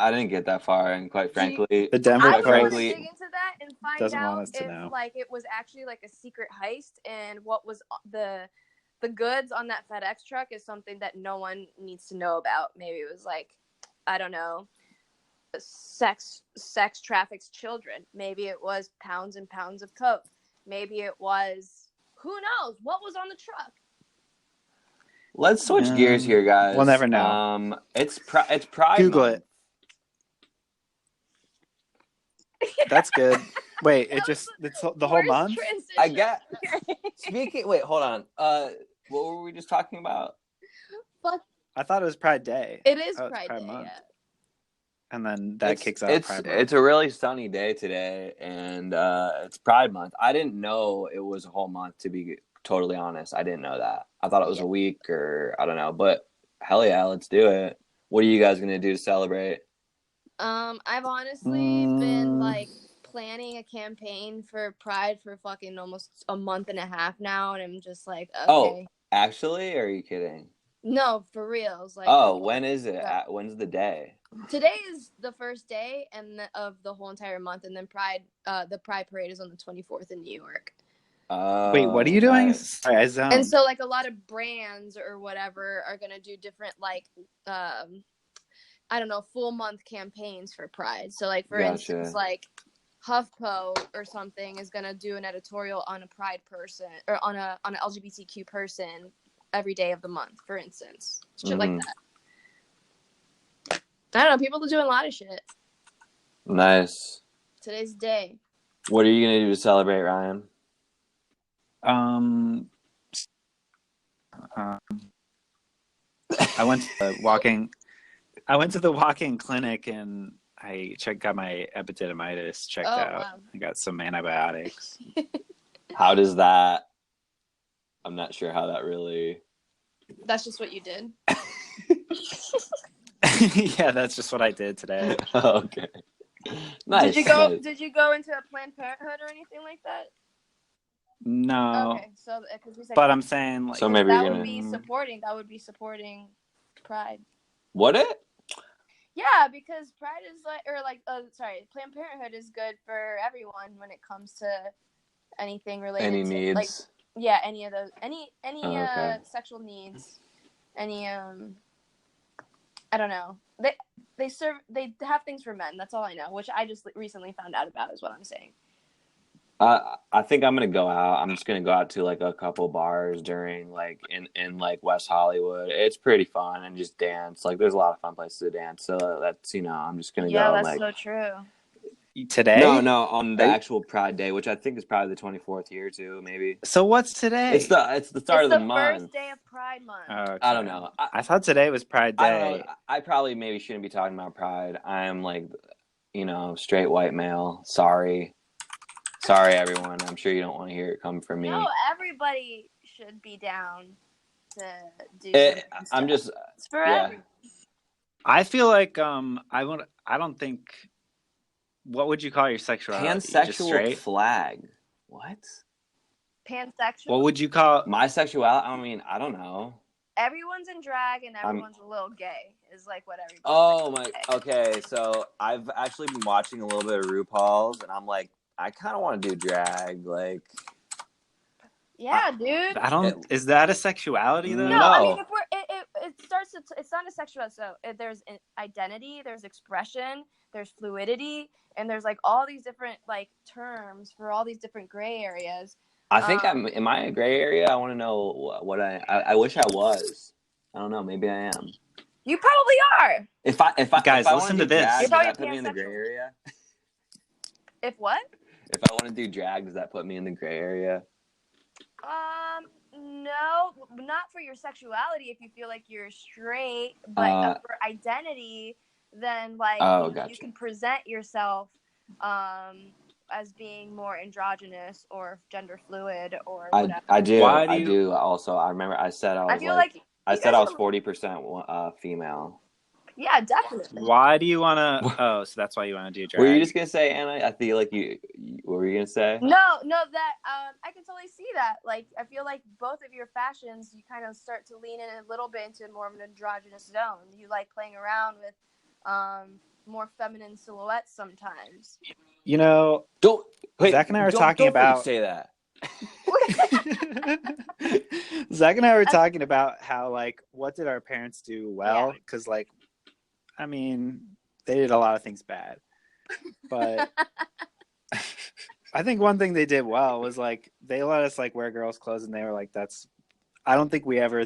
didn't get that far, and quite frankly, the Denver I want to dig into that and find out if like it was actually like a secret heist, and what was the goods on that FedEx truck is something that no one needs to know about. Maybe it was like, I don't know, sex traffics children. Maybe it was pounds and pounds of coke. Maybe it was, who knows what was on the truck. Let's switch gears here, guys. We'll never know. It's Pride Google month. It. That's good. Wait, it's the whole month? Transition. I get. Wait, hold on. What were we just talking about? I thought it was Pride Day. It is Pride Day, month. yeah. And then that kicks out Pride Month. It's a really sunny day today, and it's Pride Month. I didn't know it was a whole month, to be totally honest. I didn't know that. I thought it was a week, or I don't know. But hell yeah, let's do it. What are you guys going to do to celebrate? I've honestly been like planning a campaign for Pride for fucking almost a month and a half now, and I'm just like, okay. Oh, actually? Or are you kidding? No, for real. It's like, when is it? When's the day? Today is the first day of the whole entire month, and then the Pride Parade is on the 24th in New York. Wait, what are you doing? Sorry, I zoned. And so, like, a lot of brands or whatever are gonna do different, like, I don't know, full month campaigns for Pride. So, like, for instance, like HuffPo or something is gonna do an editorial on a Pride person or on an LGBTQ person every day of the month, for instance, shit like that. I don't know. People are doing a lot of shit. Nice. Today's the day. What are you gonna do to celebrate, Ryan? I went to the walk-in clinic and I got my epididymitis checked out. Wow. I got some antibiotics. How does that? I'm not sure how that really. That's just what you did. Yeah, that's just what I did today. Okay. Nice. Did you go into a Planned Parenthood or anything like that? No. Okay, so because we said. But I'm saying like. So maybe that would be supporting Pride. Would it? Yeah, because Pride is Planned Parenthood is good for everyone when it comes to anything related any to needs. Like, yeah, any of those, any sexual needs, any I don't know. They have things for men. That's all I know, which I just recently found out about. Is what I'm saying. I think I'm gonna go out. I'm just gonna go out to like a couple bars during like in like West Hollywood. It's pretty fun and just dance. Like there's a lot of fun places to dance. So that's I'm just gonna go. Yeah, that's like, so true. Today? No, on the actual Pride Day, which I think is probably the 24th year too, maybe. So what's today? It's the start of the month. It's the first day of Pride month. Okay. I don't know. I thought today was Pride Day. I don't know. I probably maybe shouldn't be talking about Pride. I am like, straight white male. Sorry, everyone. I'm sure you don't want to hear it come from me. No, everybody should be down to do it. It's for everyone. I feel like I don't think. What would you call your sexuality? Pansexual flag. What? Pansexual? What would you call my sexuality? I mean, I don't know. Everyone's in drag and everyone's a little gay. Is like what everybody. Oh my. Okay, so I've actually been watching a little bit of RuPaul's, and I'm like, I kind of want to do drag, like. Yeah, dude. I don't. Is that a sexuality though? No, I mean, if it starts. It's not a sexuality. So there's an identity, there's expression, there's fluidity, and there's like all these different like terms for all these different gray areas. I think am I a gray area? I want to know what I wish I was. I don't know. Maybe I am. You probably are. If I Guys, if I listen want to to do this. drag, You're does probably that put me in the gray pansexual. area? If what? If I want to do drag, does that put me in the gray area? No, not for your sexuality. If you feel like you're straight, but for identity, then like gotcha. you can present yourself as being more androgynous or gender fluid or whatever. I do. Why do I you- do also. I remember I said I was feel like I you said guys I was are- 40% female. Yeah, definitely. Why do you want to? Oh, so that's why you want to do drag. Were you just gonna say, Anna? I feel like you. What were you gonna say? No, that I can totally see that. Like, I feel like both of your fashions, you kind of start to lean in a little bit into more of an androgynous zone. You like playing around with more feminine silhouettes sometimes. You know, Don't. Wait, Zach and I were talking about. Say that. Zach and I were talking about how, like, what did our parents do well? Because, like, I mean, they did a lot of things bad. But I think one thing they did well was, like, they let us, like, wear girls' clothes, and they were like, that's... I don't think we ever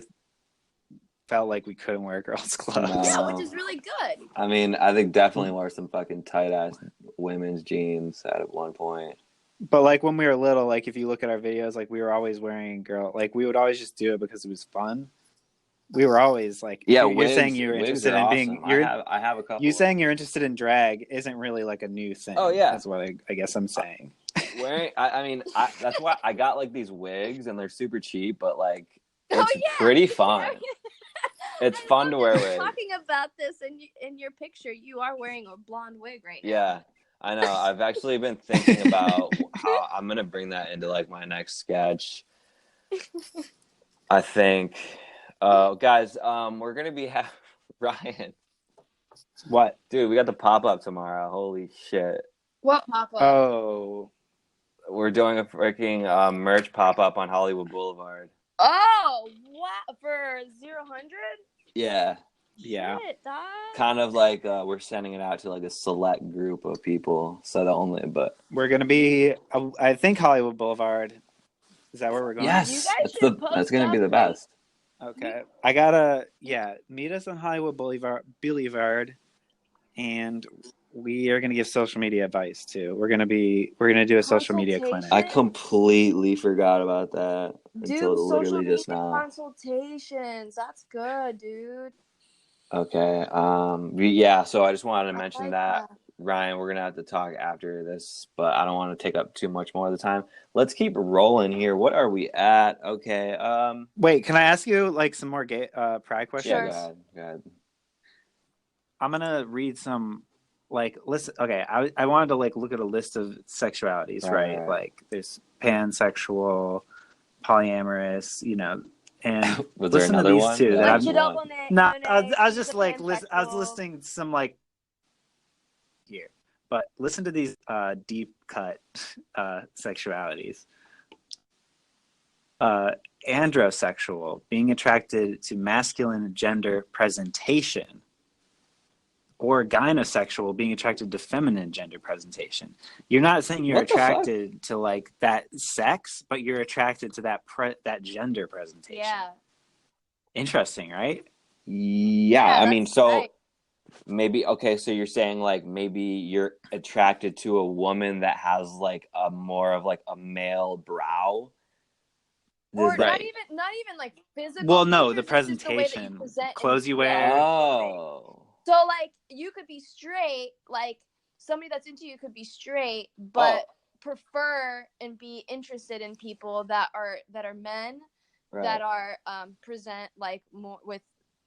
felt like we couldn't wear girls' clothes. No. Yeah, which is really good. I mean, I think definitely wore some fucking tight-ass women's jeans at one point. But, like, when we were little, like, if you look at our videos, like, we were always wearing like, we would always just do it because it was fun. We were always, like, Yeah, you're saying you're interested in being... I have a couple. You saying you're interested in drag isn't really, like, a new thing. Oh, yeah. That's what I guess I'm saying. I mean, that's why I got, like, these wigs, and they're super cheap, but, like, Oh, it's yeah. pretty fun. It's fun to wear wigs. Talking about this in your picture, you are wearing a blonde wig right now. Yeah, I know. I've actually been thinking about how I'm gonna bring that into like my next sketch. I think, guys, we're gonna be Ryan. What? Dude, we got the pop-up tomorrow. Holy shit! What pop-up? Oh, We're doing a freaking merch pop-up on Hollywood Boulevard. Oh, what? For 0-100? Yeah. yeah. Shit, dog. Kind of like we're sending it out to like a select group of people, so the only. But We're gonna be, I think, Hollywood Boulevard. Is that where we're going? You yes, guys should that's gonna be the post best. Okay. I gotta, meet us on Hollywood Boulevard, and we are gonna give social media advice too. We're gonna do a social media clinic. I completely forgot about that until Dude, literally social just media now. consultations. That's good, dude. Okay. Yeah. So I just wanted to mention like that. Ryan, we're gonna have to talk after this, but I don't want to take up too much more of the time. Let's keep rolling here. What are we at? Okay. Wait, can I ask you like some more pride questions? Yeah. Go ahead. I'm gonna read some. Like, listen, okay, I wanted to, like, look at a list of sexualities, right? Like, there's pansexual, polyamorous, and Was there listen to another these one? two. Yeah, I was just, like, I was listing some, like, here. But listen to these deep cut sexualities. Androsexual, being attracted to masculine gender presentation. Or gynosexual, being attracted to feminine gender presentation. You're not saying you're attracted to like that sex, but you're attracted to that gender presentation. Yeah. Interesting, right? Yeah, I mean, so right. maybe so you're saying like maybe you're attracted to a woman that has like a more of like a male brow. Or not even like physical. Well, no, features, the presentation, the clothes you wear. Oh. So, like, you could be straight, like, somebody that's into you could be straight, but prefer and be interested in people that are men, that are present, like, more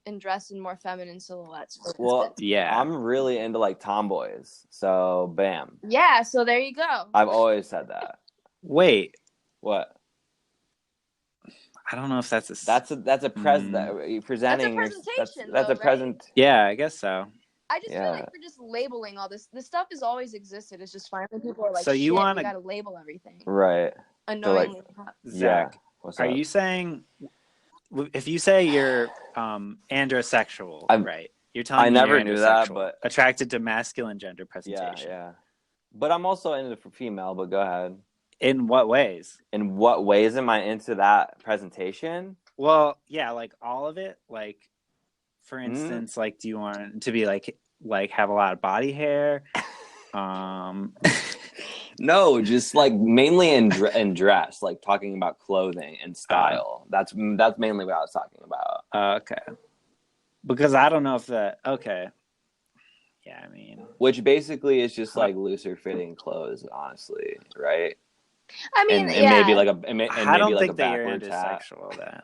and dressed in more feminine silhouettes. Well, yeah. I'm really into, like, tomboys, so bam. Yeah, so there you go. I've always said that. Wait. What? I don't know if that's a presenting. That's a presentation. That's a present. Yeah, I guess so. I just feel like we're just labeling all this. This stuff has always existed. It's just fine when people are like, so you got to label everything. Right. Annoyingly. Zach, are you saying, if you say you're androsexual, right? You're telling me I never knew that, but attracted to masculine gender presentation. Yeah. But I'm also into female. But go ahead. In what ways? In what ways am I into that presentation? Well, yeah, like all of it. Like For instance, like, do you want to be like have a lot of body hair? No, just like mainly in dress, like talking about clothing and style. That's mainly what I was talking about. Okay. Because I don't know if that. Okay. Yeah, I mean, which basically is just like looser fitting clothes, honestly, right? I mean, and maybe like I don't think a that you're backwards hat. intersexual.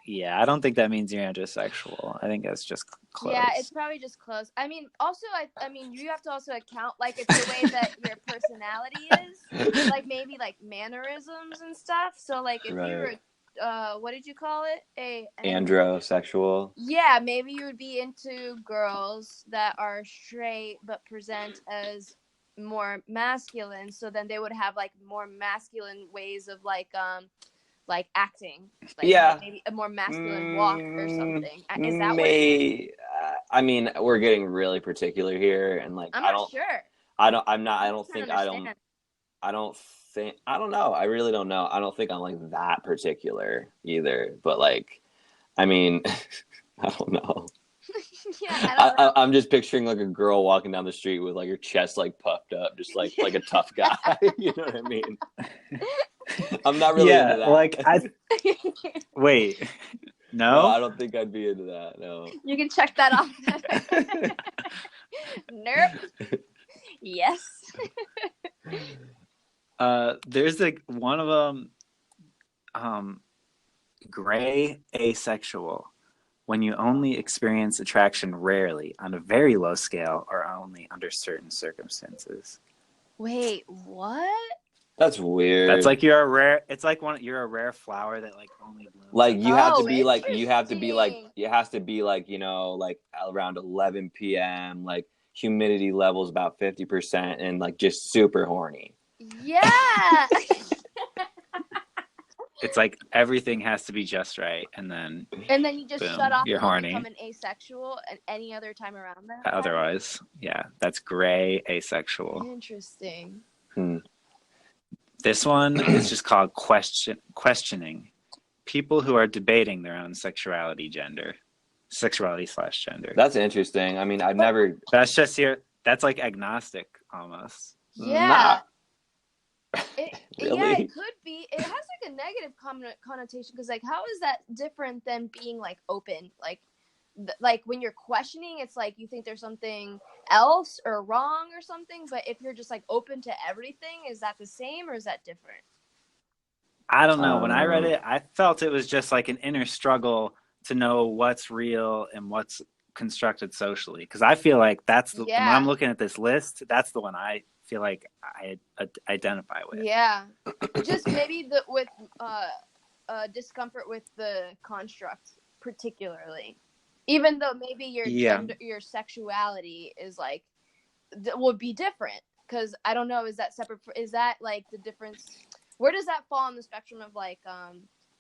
Yeah, I don't think that means you're intersexual. I think that's just clothes. Yeah, it's probably just clothes. I mean, also, I mean, you have to also account, like, it's the way that your personality is, like, maybe, like, mannerisms and stuff. So, like, if you were, what did you call it? Androsexual. Yeah, maybe you would be into girls that are straight but present as more masculine. So then they would have, like, more masculine ways of, like acting, like, maybe a more masculine walk or something. Is that what it is? I mean, we're getting really particular here, and like I'm not sure. I don't know. I really don't know. I don't think I'm like that particular either. But like, I mean, I don't know. Yeah, I don't know. I'm just picturing like a girl walking down the street with like her chest like puffed up, just like a tough guy. You know what I mean? I'm not really into that. Like wait, no, I don't think I'd be into that. No, you can check that off. Nope. Yes. There's like one of them, gray asexual, when you only experience attraction rarely, on a very low scale, or only under certain circumstances. Wait, what? that's weird. That's like you're a rare flower that like only blooms. Like you have to be like it has to be like, you know, like around 11 p.m. like humidity levels about 50% and like just super horny. Yeah. It's like everything has to be just right, and then you just boom, shut off you're and horny. become an asexual at any other time around that. Otherwise, yeah, that's gray asexual. Interesting. This one is just called questioning. People who are debating their own sexuality / gender. That's interesting. I mean, I've never. That's just here. That's like agnostic almost. Yeah. Really? Yeah, it could be. It has like a negative connotation because, like, how is that different than being like open? Like when you're questioning, it's like you think there's something else or wrong or something. But if you're just like open to everything, is that the same or is that different? I don't know. When I read it, I felt it was just like an inner struggle to know what's real and what's constructed socially. Because I feel like that's when I'm looking at this list, that's the one I feel like I identify with. Yeah, just maybe with discomfort with the construct, particularly. Even though maybe your gender, your sexuality is like would be different, because I don't know. Is that separate? Is that like the difference? Where does that fall on the spectrum of like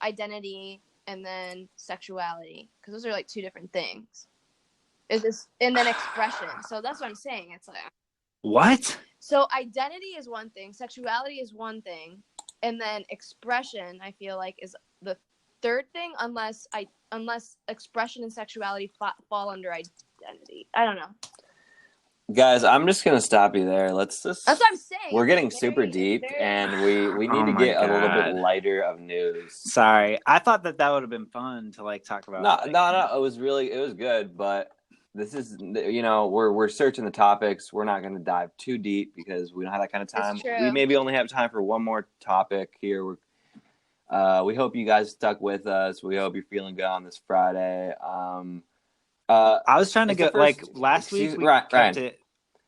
identity and then sexuality? Because those are like two different things. Is this and then expression? So that's what I'm saying. It's like what? So identity is one thing, sexuality is one thing, and then expression, I feel like, is the third thing, unless expression and sexuality fall under identity. I don't know. Guys, I'm just gonna stop you there. That's what I'm saying. We're getting super deep, and we need to get a little bit lighter of news. Sorry, I thought that would have been fun to like talk about. No. It was good, but this is, you know, we're searching the topics. We're not going to dive too deep because we don't have that kind of time. We maybe only have time for one more topic here. We hope you guys stuck with us. We hope you're feeling good on this Friday. I was trying to get like last week. We kept it.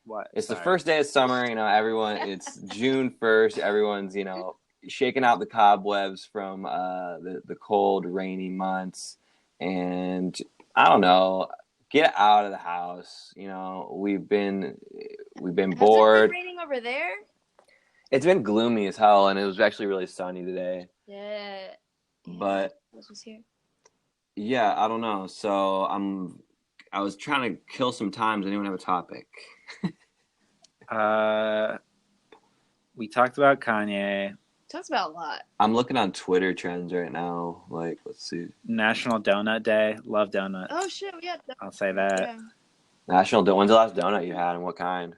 What? It's the first day of summer. You know, everyone. It's June 1st. Everyone's, you know, shaking out the cobwebs from the cold, rainy months, and I don't know. Get out of the house. You know, we've been bored. Has it been raining over there? It's been gloomy as hell, and it was actually really sunny today. Yeah. But this was here. Yeah, I don't know. So I was trying to kill some time. Does anyone have a topic? We talked about Kanye. Talks about a lot. I'm looking on Twitter trends right now. Like, let's see. National Donut Day. Love donuts. Oh shit, yeah. I'll say that. Yeah. When's the last donut you had, and what kind?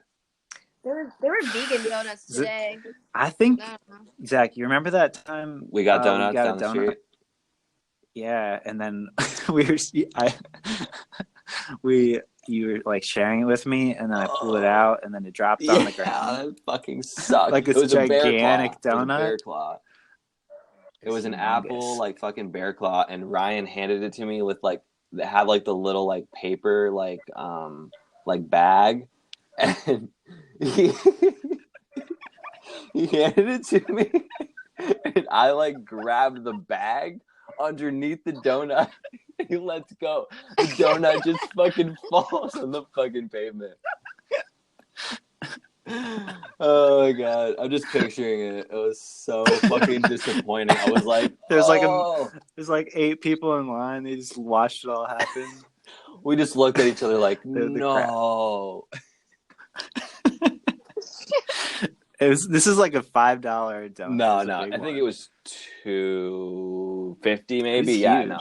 There were vegan donuts today. I think, No. Zach, you remember that time We got donuts we got down a the donut? street. Yeah, and then you were like sharing it with me, and then I pulled it out, and then it dropped on the ground. That fucking sucked. Like this it was gigantic a bear claw. donut. It was a bear claw. It was an apple, like fucking bear claw, and Ryan handed it to me with like that had like the little like paper like bag, and he handed it to me, and I like grabbed the bag underneath the donut. He lets go. The donut just fucking falls on the fucking pavement. Oh my god, I'm just picturing it. It was so fucking disappointing. I was like, there's like 8 people in line. They just watched it all happen. We just looked at each other like, no. This is like a $5 donut. No. I think it was $2.50 maybe. Yeah, no.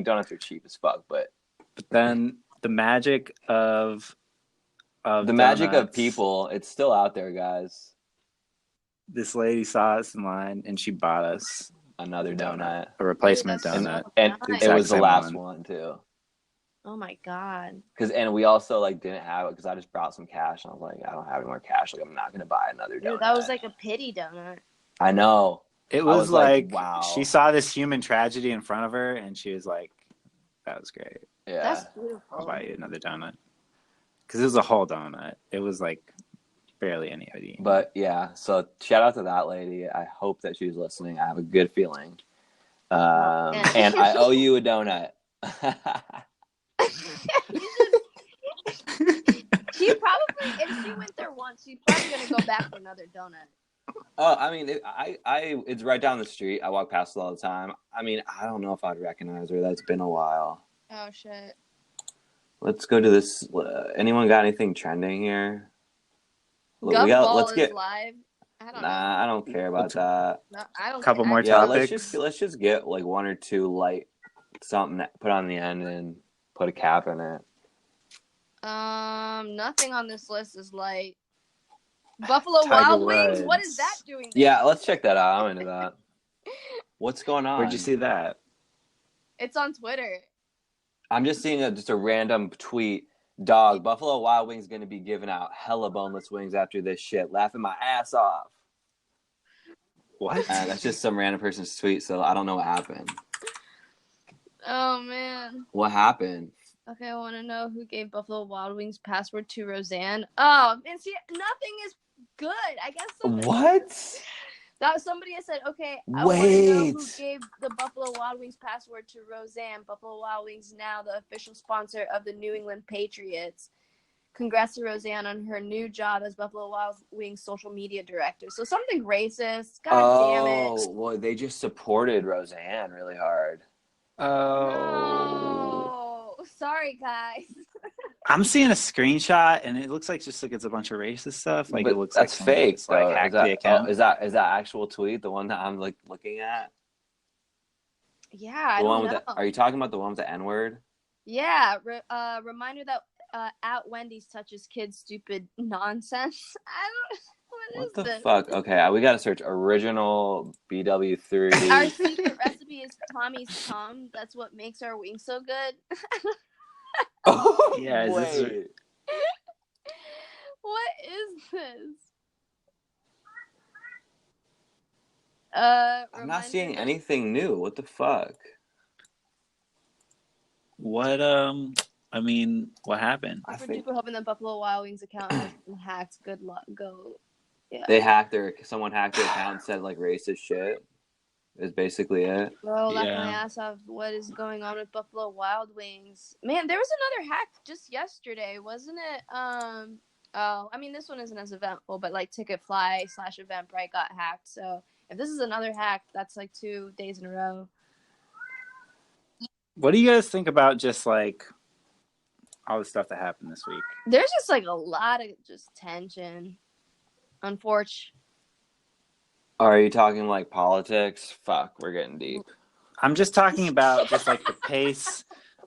Donuts are cheap as fuck, but then the magic of magic of people, it's still out there, guys. This lady saw us in line and she bought us another donut, a replacement donut, and it was the last one too. Oh my god! And we also like didn't have it because I just brought some cash and I was like, I don't have any more cash. Like I'm not gonna buy another donut. Dude, that was like a pity donut. I know. It was like wow. She saw this human tragedy in front of her and she was like, "That was great. Yeah, that's beautiful. I'll buy you another donut." Because it was a whole donut. It was like barely any hoodie. But yeah, so shout out to that lady. I hope that she's listening. I have a good feeling. And I owe you a donut. She probably, if she went there once, she's probably gonna go back for another donut. Oh, I mean, it's right down the street. I walk past it all the time. I mean, I don't know if I'd recognize her. That's been a while. Oh shit. Let's go to this. Anyone got anything trending here? Let's get live. I don't care about that. No, I don't. Couple more Yeah, topics. let's just get like one or two light something that put on the end and put a cap in it. Nothing on this list is light. Buffalo Wild Wings. What is that doing there? Yeah, let's check that out. I'm into that. What's going on? Where'd you see that? It's on Twitter. I'm just seeing just a random tweet. Dog, Buffalo Wild Wings going to be giving out hella boneless wings after this shit. Laughing my ass off. What? That's just some random person's tweet, so I don't know what happened. Oh, man. What happened? Okay, I want to know who gave Buffalo Wild Wings password to Roseanne. Oh, and see, nothing is good. I guess. What? Somebody has said, okay, I want to know who gave the Buffalo Wild Wings password to Roseanne. Buffalo Wild Wings now the official sponsor of the New England Patriots. Congrats to Roseanne on her new job as Buffalo Wild Wings social media director. So something racist. God damn it. Oh, well, they just supported Roseanne really hard. Oh. No. Sorry, guys. I'm seeing a screenshot and it looks like it's a bunch of racist stuff. Like, but it looks that's like fake. like hacked the account. Is that actual tweet? The one that I'm like looking at? Yeah, I don't know. Are you talking about the one with the N-word? Yeah. Reminder that at Wendy's touches kids' stupid nonsense. What the fuck? Okay, we gotta search original BW3. Our secret recipe is Tommy's Tom. That's what makes our wings so good. Oh, yeah. Wait. What is this? I'm not seeing anything new. What the fuck? What? I mean, what happened? People hoping the Buffalo Wild Wings account has been hacked. Good luck. Go. Yeah. Someone hacked their account and said like racist shit. Is basically it. Bro, laugh my ass off. What is going on with Buffalo Wild Wings? Man, there was another hack just yesterday, wasn't it? I mean, this one isn't as eventful, but like Ticketfly/Eventbrite got hacked. So if this is another hack, that's like 2 days in a row. What do you guys think about just like all the stuff that happened this week? There's just like a lot of just tension. Unfortunately. Are you talking like politics? Fuck, we're getting deep. I'm just talking about just like the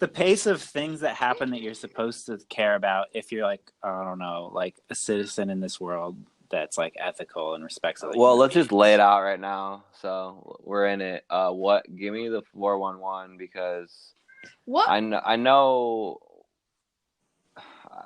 pace of things that happen that you're supposed to care about if you're like, I don't know, like a citizen in this world that's like ethical and respects other Well, human let's just beings. lay it out right now. So we're in it. Give me the 411 because What? I know.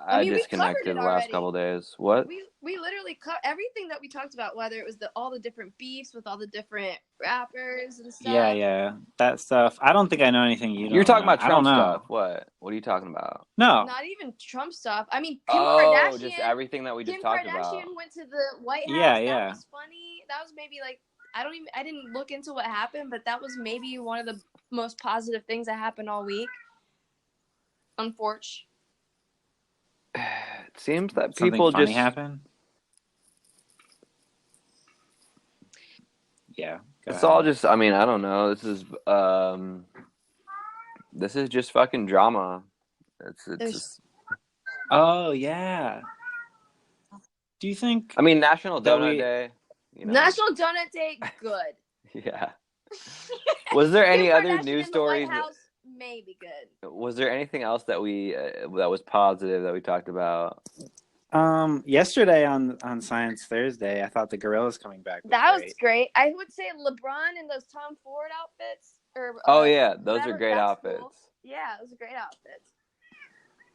I mean, we disconnected covered it the last already. couple of days. What? We literally cut everything that we talked about, whether it was all the different beefs with all the different rappers and stuff. Yeah, that stuff. I don't think I know anything you don't You're talking know. about I don't Trump know. stuff. What are you talking about? No. Not even Trump stuff. I mean, Kim Oh, Kardashian. just everything that we just talked Kim about. Kardashian went to the White House. Yeah. That was funny. That was maybe like I didn't look into what happened, but that was maybe one of the most positive things that happened all week. Unfortunately. It seems that Something people funny just happen. Yeah. It's all just. I mean, I don't know. This is just fucking drama. It's just. Oh yeah. Do you think? I mean, National Donut Day. You know. National Donut Day, good. Yeah. Was there any Kim other Kardashian news in stories? The White House, maybe good. Was there anything else that was positive that we talked about? Yesterday on Science Thursday, I thought the Gorillaz coming back was great. I would say LeBron in those Tom Ford outfits. Oh yeah, those are great outfits. Cool. Yeah, those are great outfits.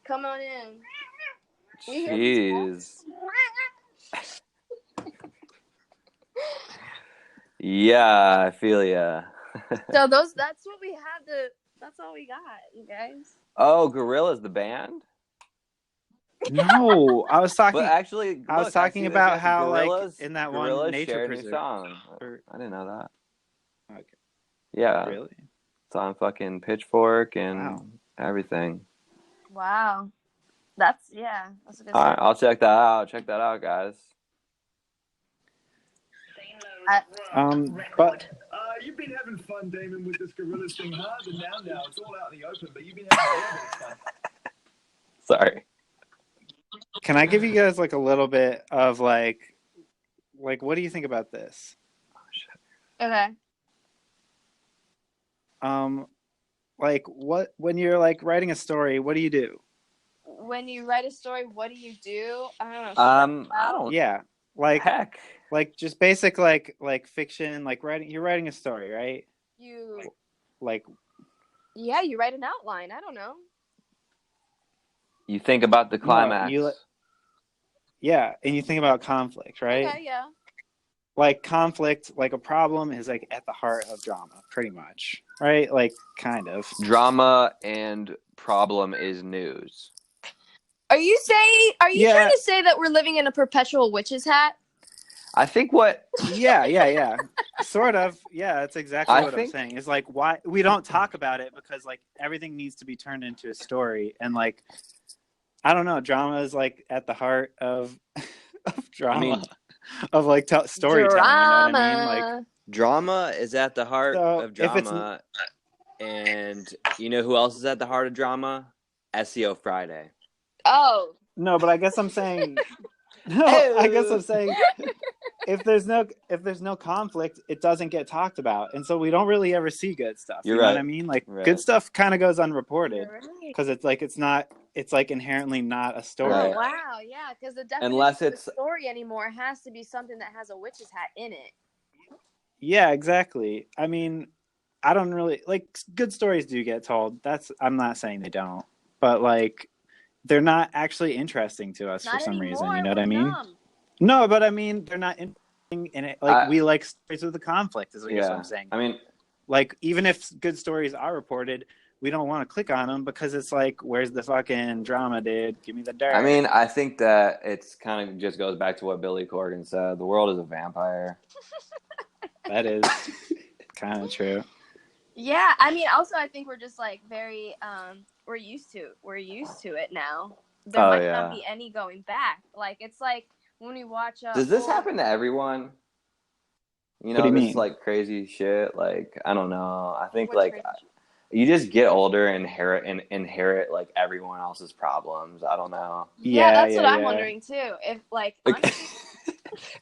Come on in. Jeez. Yeah, I feel ya. So that's what we had that's all we got, you guys. Oh, Gorillaz the band? No, I was talking. But actually, I was talking about how Gorillaz, like in that Gorillaz one nature shared a preserve. new song. I didn't know that. Okay. Yeah. Really? It's on fucking Pitchfork and everything. Wow. That's a good All right, I'll check that out. Check that out, guys. But you've been having fun, Damon, with this Gorillaz thing hard, and now it's all out in the open. But you've been having a little bit of fun. Sorry. Can I give you guys like a little bit of like what do you think about this? Okay. Like what when you're like writing a story, what do you do? When you write a story, what do you do? I don't know. I don't. Yeah, like heck. Like just basic like fiction, like you're writing a story, right? You write an outline. I don't know. You think about the climax. Yeah, and you think about conflict, right? Okay, yeah. Like conflict, like a problem is like at the heart of drama, pretty much, right? Like kind of. Drama and problem is news. Are you trying to say that we're living in a perpetual witch's hat? I think what... Yeah. Sort of. Yeah, that's exactly what I'm saying. It's like why we don't talk about it because like everything needs to be turned into a story. And like, I don't know, drama is like at the heart of drama. I mean, of like storytelling, drama. You know what I mean? Like drama is at the heart of drama. And you know who else is at the heart of drama? SEO Friday. Oh. No, but I guess I'm saying if there's no conflict, it doesn't get talked about, and so we don't really ever see good stuff. You know what I mean? Like good stuff kind of goes unreported because it's like inherently not a story. Oh, wow, yeah, because the definition of a story anymore has to be something that has a witch's hat in it. Yeah, exactly. I mean, I don't really like good stories do get told. I'm not saying they don't, but like they're not actually interesting to us for some reason. You know what I mean? No, but I mean they're not interesting in it. Like we like stories with the conflict. Is what I'm saying. I mean, like even if good stories are reported, we don't want to click on them because it's like, where's the fucking drama, dude? Give me the dirt. I mean, I think that it's kind of just goes back to what Billy Corgan said. The world is a vampire. That is kind of true. Yeah, I mean, also I think we're just like very we're used to it now. There might not be any going back. Like it's like when we watch does this happen to everyone? You know, this like crazy shit. Like I don't know. I think like you just get older and inherit like everyone else's problems. I don't know. Yeah, that's what I'm wondering too. If like honestly,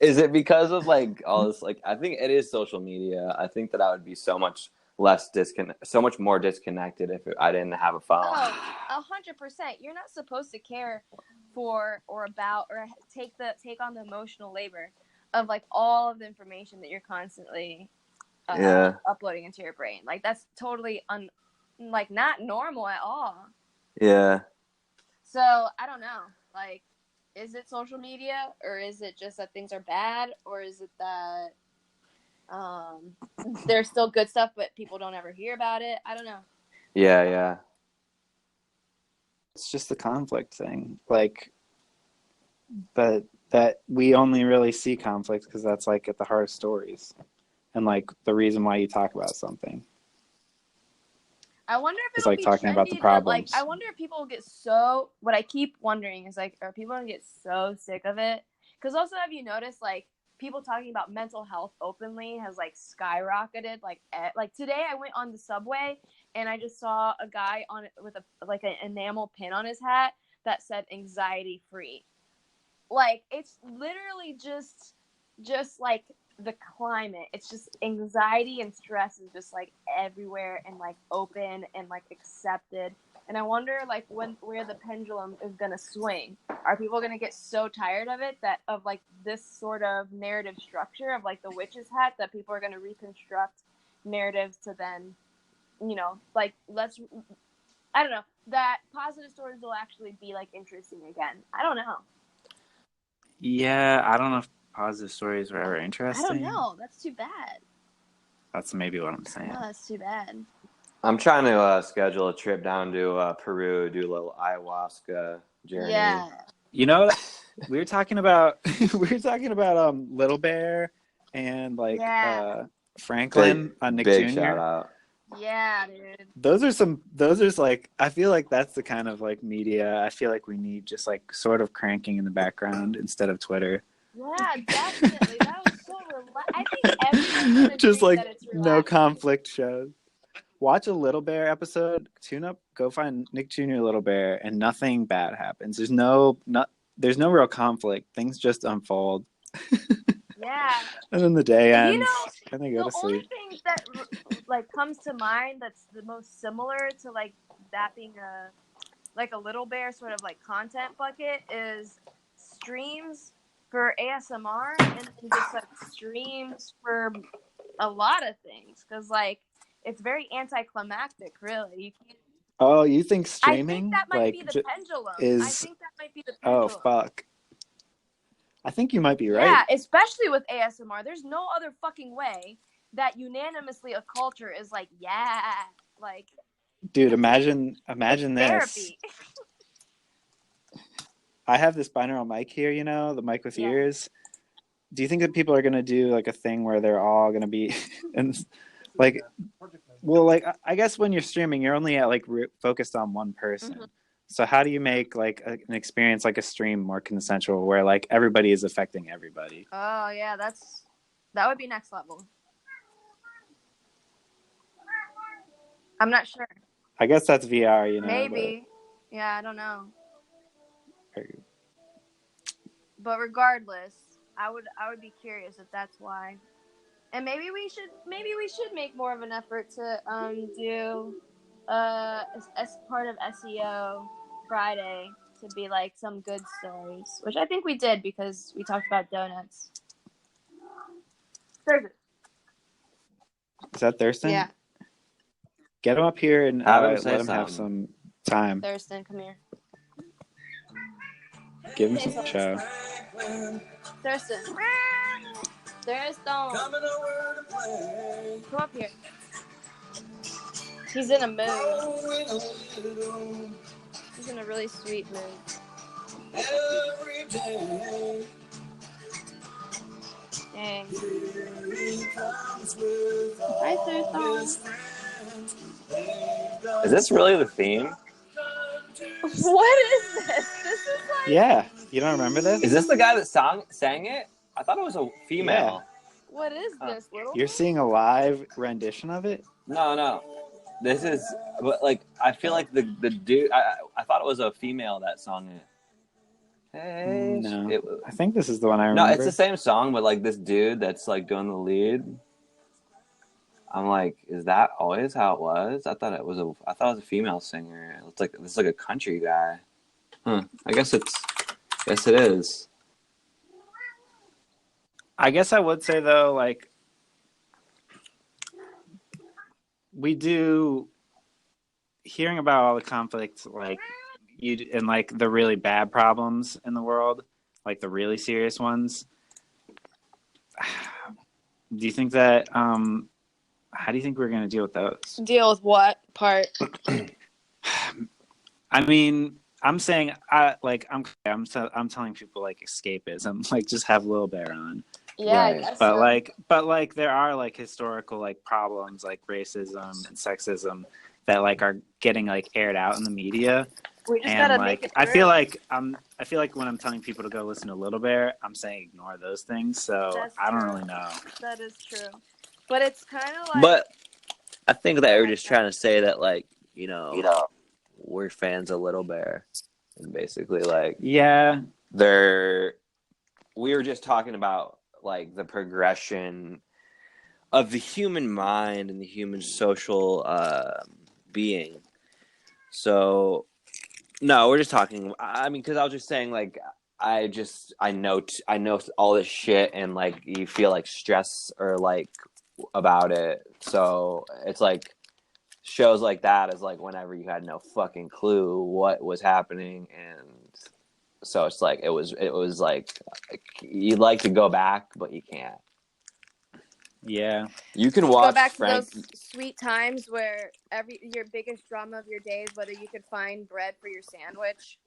Is it because of like all this? Like, I think it is social media. I think that I would be so much more disconnected if I didn't have a phone. Oh, 100%. You're not supposed to care for or about or take on the emotional labor of like all of the information that you're constantly uploading into your brain. Like that's totally not normal at all. Yeah. So I don't know. Like, is it social media, or is it just that things are bad, or is it that there's still good stuff but people don't ever hear about it? I don't know. Yeah. It's just the conflict thing. Like, but that we only really see conflict because that's like at the heart of stories, and like the reason why you talk about something. I wonder if it's it'll like be talking trendy, about the problems. I wonder if people will get so. What I keep wondering is like, are people gonna get so sick of it? Because also, have you noticed like people talking about mental health openly has like skyrocketed? Like today, I went on the subway and I just saw a guy on it with an enamel pin on his hat that said anxiety free. Like it's literally just like the climate. It's just anxiety and stress is just like everywhere and like open and like accepted. And I wonder like where the pendulum is gonna swing. Are people gonna get so tired of it of like this sort of narrative structure of like the witch's hat that people are gonna reconstruct narratives to then, like I don't know, that positive stories will actually be like interesting again. I don't know. Yeah, I don't know if positive stories were ever interesting. I don't know. That's too bad. That's maybe what I'm saying. No, that's too bad. I'm trying to schedule a trip down to Peru, do a little ayahuasca journey. Yeah. We were talking about Little Bear and like Franklin on Nick big Jr. shout out. Yeah, dude. Those are like, I feel like that's the kind of like media I feel like we need, just like sort of cranking in the background instead of Twitter. Yeah, definitely. That was so I think everyone's gonna just agree like that it's no conflict shows. Watch a Little Bear episode, tune up, go find Nick Jr. Little Bear, and nothing bad happens. There's no real conflict. Things just unfold. Yeah. And then the day ends, and they go to sleep. The only thing that like comes to mind that's the most similar to like that being a Little Bear sort of like content bucket is streams for ASMR and just like streams for a lot of things, because like it's very anticlimactic, really. You can't. Oh, you think streaming? I think that might be the pendulum. I think that might be the pendulum. Oh, fuck. I think you might be right. Yeah, especially with ASMR. There's no other fucking way that unanimously a culture is like, yeah, like. Dude, imagine this. Therapy. I have this binaural mic here, the mic with ears. Do you think that people are going to do like a thing where they're all going to be and like, well, like, I guess when you're streaming, you're only at like focused on one person. Mm-hmm. So how do you make like an experience like a stream more consensual where like everybody is affecting everybody? Oh yeah, that would be next level. I'm not sure. I guess that's VR, Maybe. But... Yeah, I don't know. But regardless, I would be curious if that's why. And maybe we should make more of an effort to do as part of SEO Friday to be like some good stories, which I think we did because we talked about donuts. Thurston. Is that Thurston? Yeah. Get him up here and let him have some time. Thurston, come here. Give him some show. Thurston. Come up here. He's in a mood. He's in a really sweet mood. Dang. Hi, Thurston. Is this really the theme? What is this? This is like... Yeah. You don't remember this? Is this the guy that sang it? I thought it was a female. Yeah. What is this, little? You're seeing a live rendition of it? No. This is, like, I feel like the dude, I thought it was a female that sung it. Hey, No, I think this is the one I remember. No, it's the same song, but like this dude that's like doing the lead. I'm like, is that always how it was? I thought it was a female singer. It's like a country guy. Huh. I guess it is. I guess I would say though, like we do hearing about all the conflicts, like and like the really bad problems in the world, like the really serious ones. Do you think that? How do you think we're going to deal with those? Deal with what part? I mean, I'm saying, I'm telling people like escapism, like just have Lil Bear on. Yeah, Right. I guess But so. like there are like historical like problems like racism and sexism that like are getting like aired out in the media. We just And gotta like make it I through. feel like when I'm telling people to go listen to Lil Bear, I'm saying ignore those things. So That's I don't true. really know. That is true. But it's kind of like. But I think that we're just trying to say that, like, you know, we're fans of Little Bear, and basically, like, Yeah, we were just talking about like the progression of the human mind and the human social being. So, no, we're just talking. I mean, because I was just saying, like, I know all this shit, and like you feel like stress or like about it. So it's like shows like that is like whenever you had no fucking clue what was happening, and so it's like it was like you'd like to go back, but you can't. yeah. You can watch Go back Frank. to those sweet times where your biggest drama of your day is whether you could find bread for your sandwich,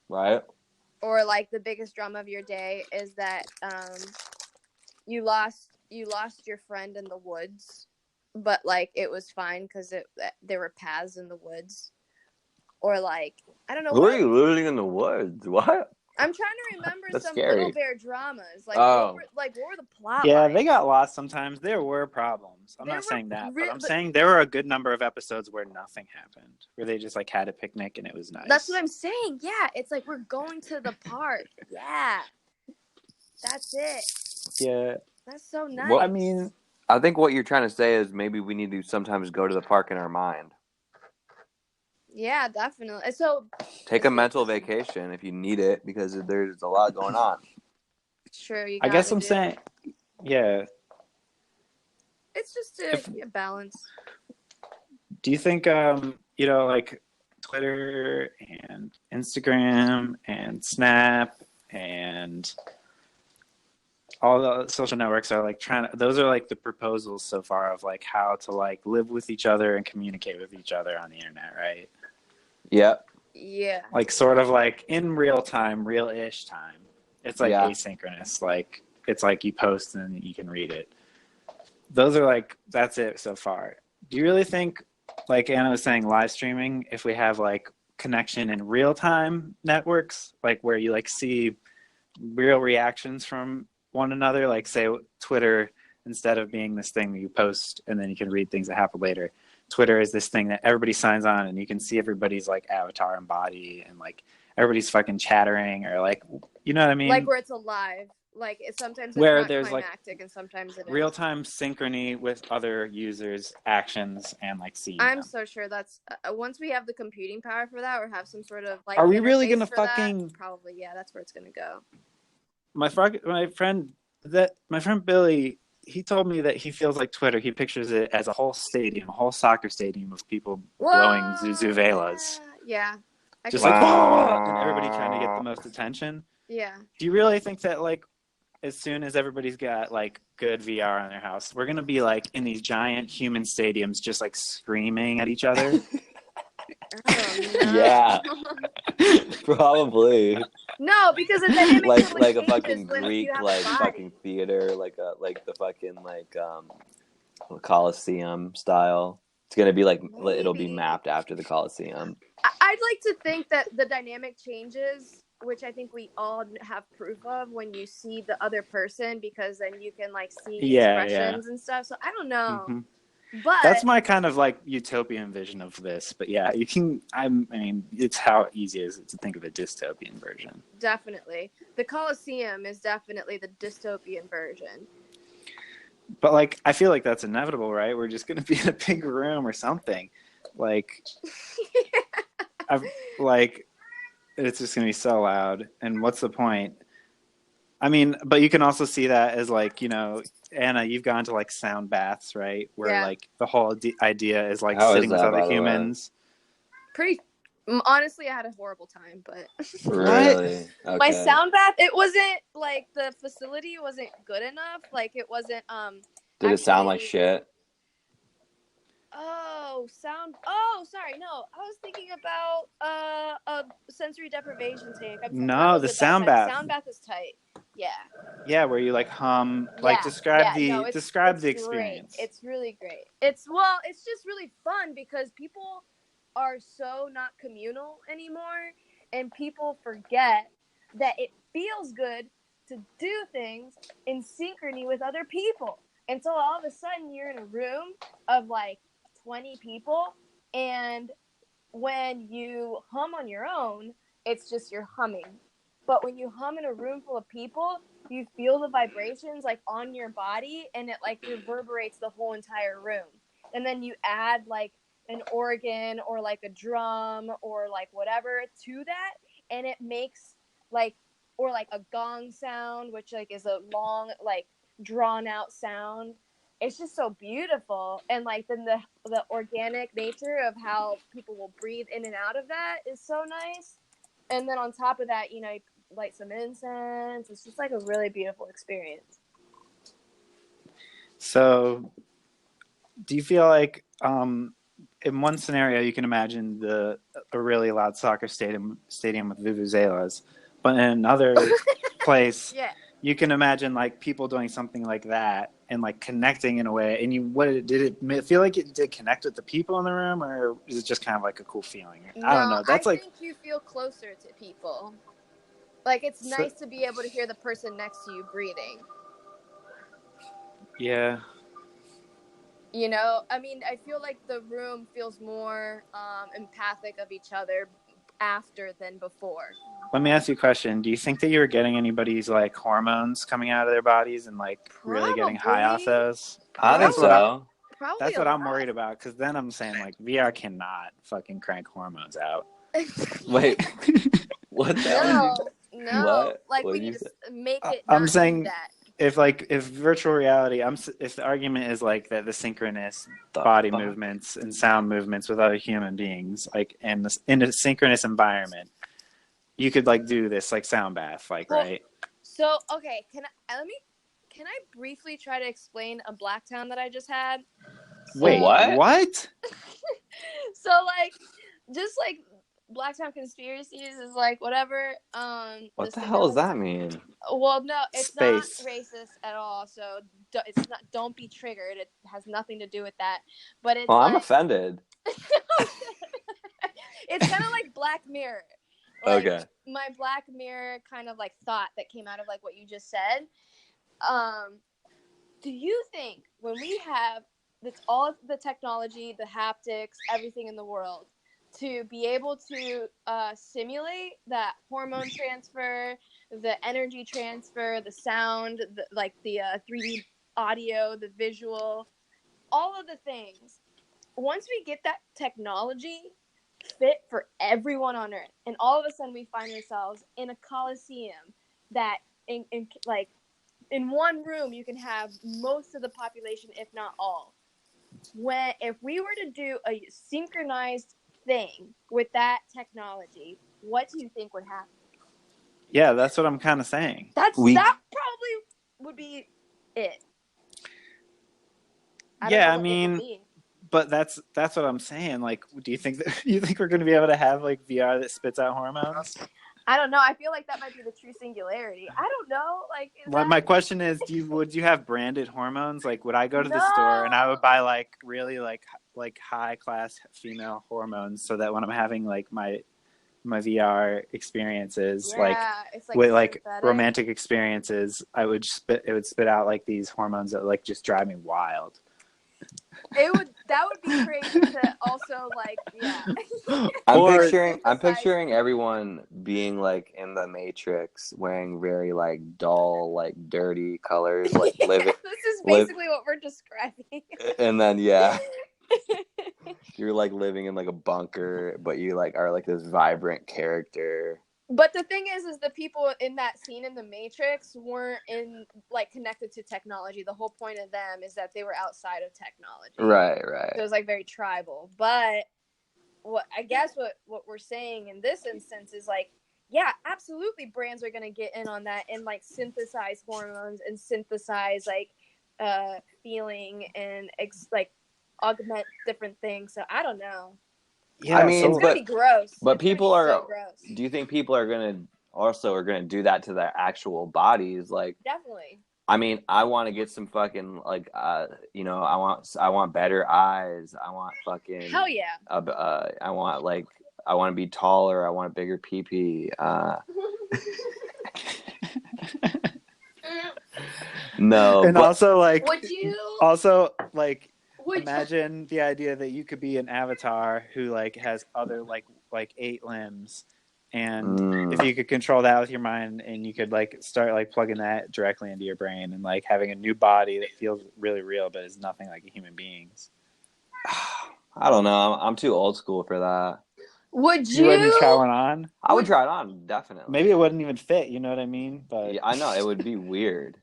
Right? or like the biggest drama of your day is that you lost your friend in the woods, but like it was fine because there were paths in the woods, or like I don't know. Who are you losing in the woods? What? I'm trying to remember That's some scary. Little Bear dramas. Like, Oh. what were the plot Yeah, lines? they got lost sometimes. There were problems. I'm There not were saying that, but I'm but- saying there were a good number of episodes where nothing happened, where they just like had a picnic and it was nice. That's what I'm saying. Yeah, it's like we're going to the park. Yeah, that's it. Yeah. That's so nice. Well, I mean, I think what you're trying to say is maybe we need to sometimes go to the park in our mind. yeah, definitely. So Take a mental vacation if you need it, because there's a lot going on. sure, you. I guess I'm saying, yeah. It's just a balance. Do you think, like Twitter and Instagram and Snap and all the social networks are like those are like the proposals so far of like how to like live with each other and communicate with each other on the internet, right? Yep. Yeah. Like sort of like in real time, real-ish time. It's like asynchronous. Like it's like you post and you can read it. Those are like, that's it so far. Do you really think, like Anna was saying, live streaming, if we have like connection in real time networks, like where you like see real reactions from one another, like say Twitter, instead of being this thing that you post and then you can read things that happen later, Twitter is this thing that everybody signs on and you can see everybody's like avatar and body and like everybody's fucking chattering, or like, you know what I mean? Like where it's alive. Like sometimes it's where not there's climactic and sometimes it is. Real-time synchrony with other users' actions and like seeing I'm them. so sure that's once we have the computing power for that, or have some sort of like. Are we really interface gonna for that, fucking? probably, yeah. That's where it's gonna go. My friend Billy, he told me that he feels like Twitter. He pictures it as a whole stadium, a whole soccer stadium of people blowing zuzuvelas. Yeah. Just like, whoa! And everybody trying to get the most attention. Yeah. Do you really think that like, as soon as everybody's got like good VR in their house, we're gonna be like in these giant human stadiums, just like screaming at each other? Oh, no. Yeah. Probably. No, because the dynamic like a changes fucking when Greek you have like a body. fucking theater, like the fucking like Colosseum style. It's gonna be like it'll be mapped after the Colosseum. I'd like to think that the dynamic changes, which I think we all have proof of when you see the other person, because then you can like see expressions and stuff. So I don't know. Mm-hmm. But That's my kind of like utopian vision of this. But yeah, you can. I mean, it's how easy it is to think of a dystopian version. definitely, the Colosseum is definitely the dystopian version. But like, I feel like that's inevitable, right? We're just gonna be in a big room or something. Like, like, it's just gonna be so loud. And what's the point? I mean, but you can also see that as like, you know, Anna, you've gone to like sound baths, right? Where Yeah. like the whole idea is like How is sitting with that, other by the way? humans. Pretty honestly, I had a horrible time, but Really? Okay. my sound bath, it wasn't like the facility wasn't good enough. Like it wasn't Did it sound like actually- shit? Oh, sorry, no. I was thinking about a sensory deprivation tank. No, the sound bath. Sound bath is tight. Yeah. Yeah, where you like hum, like describe the experience. Great. It's really great. It's just really fun because people are so not communal anymore, and people forget that it feels good to do things in synchrony with other people. And so all of a sudden you're in a room of like 20 people, and when you hum on your own, it's just you're humming. But when you hum in a room full of people, you feel the vibrations like on your body, and it like reverberates the whole entire room. And then you add like an organ or like a drum or like whatever to that, and it makes like, or like a gong sound, which like is a long like drawn out sound. It's just so beautiful. And like then the organic nature of how people will breathe in and out of that is so nice. And then on top of that, you know, you light some incense. It's just like a really beautiful experience. So, do you feel like in one scenario you can imagine a really loud soccer stadium with vuvuzelas, but in another place, Yeah. you can imagine like people doing something like that and like connecting in a way. And did it feel like it did connect with the people in the room, or is it just kind of like a cool feeling? I don't know. That's I think you feel closer to people. Like it's nice to be able to hear the person next to you breathing. Yeah. You know, I mean, I feel like the room feels more empathic of each other after than before. Let me ask you a question. Do you think that you were getting anybody's like hormones coming out of their bodies and like really getting high off those? I think so. Probably that's what I'm worried about, because then I'm saying like VR cannot fucking crank hormones out. Wait, what the hell? No. What? Like What we did you need say? to make it. I'm saying that. if virtual reality, if the argument is like that the synchronous body movements and sound movements with other human beings, like in a synchronous environment, you could like do this like sound bath, like right? So okay, can I briefly try to explain a Blacktown that I just had? Wait, what? So like, just like Blacktown conspiracies is like whatever. What the hell does that mean? Well, no, it's Space. not racist at all. So it's not. Don't be triggered. It has nothing to do with that. But it's. Well, I'm offended. It's kind of like Black Mirror. Like, okay. My Black Mirror kind of like thought that came out of like what you just said. Do you think when we have all of the technology, the haptics, everything in the world, to be able to simulate that hormone transfer, the energy transfer, the sound, the 3D audio, the visual, all of the things, once we get that technology fit for everyone on Earth, and all of a sudden we find ourselves in a coliseum that in one room you can have most of the population, if not all. If we were to do a synchronized thing with that technology, what do you think would happen? Yeah, that's what I'm kind of saying. That probably would be it. I mean, but that's what I'm saying. Like, do you think we're going to be able to have like VR that spits out hormones? I don't know. I feel like that might be the true singularity. I don't know. Like, my question is, would you have branded hormones? Like, would I go to the store and I would buy like really like high class female hormones, so that when I'm having like my VR experiences, with like romantic experiences, it would spit out like these hormones that like just drive me wild. That would be crazy to also like, yeah. I'm picturing everyone being like in the Matrix, wearing very like dull, like dirty colors, like living. This is basically what we're describing. And then you're like living in like a bunker, but you like are like this vibrant character. But the thing is the people in that scene in the Matrix weren't connected to technology. The whole point of them is that they were outside of technology. Right. So it was like very tribal. But what we're saying in this instance is like, yeah, absolutely, brands are gonna get in on that and like synthesize hormones and synthesize like feeling and like augment different things. So I don't know. Yeah, I mean, it's gonna be gross. But people are. So gross. Do you think people are gonna do that to their actual bodies? Like, definitely. I mean, I want to get some fucking like, I want better eyes. I want fucking. Hell yeah. I want to be taller. I want a bigger pee-pee. No, and also like, would you? Also like. Imagine the idea that you could be an avatar who like has other like 8 limbs, and if you could control that with your mind, and you could like start like plugging that directly into your brain and like having a new body that feels really real but is nothing like a human being's. I don't know. I'm too old school for that. Would you? You wouldn't try one on? I would try it on, definitely. Maybe it wouldn't even fit. You know what I mean? But yeah, I know it would be weird.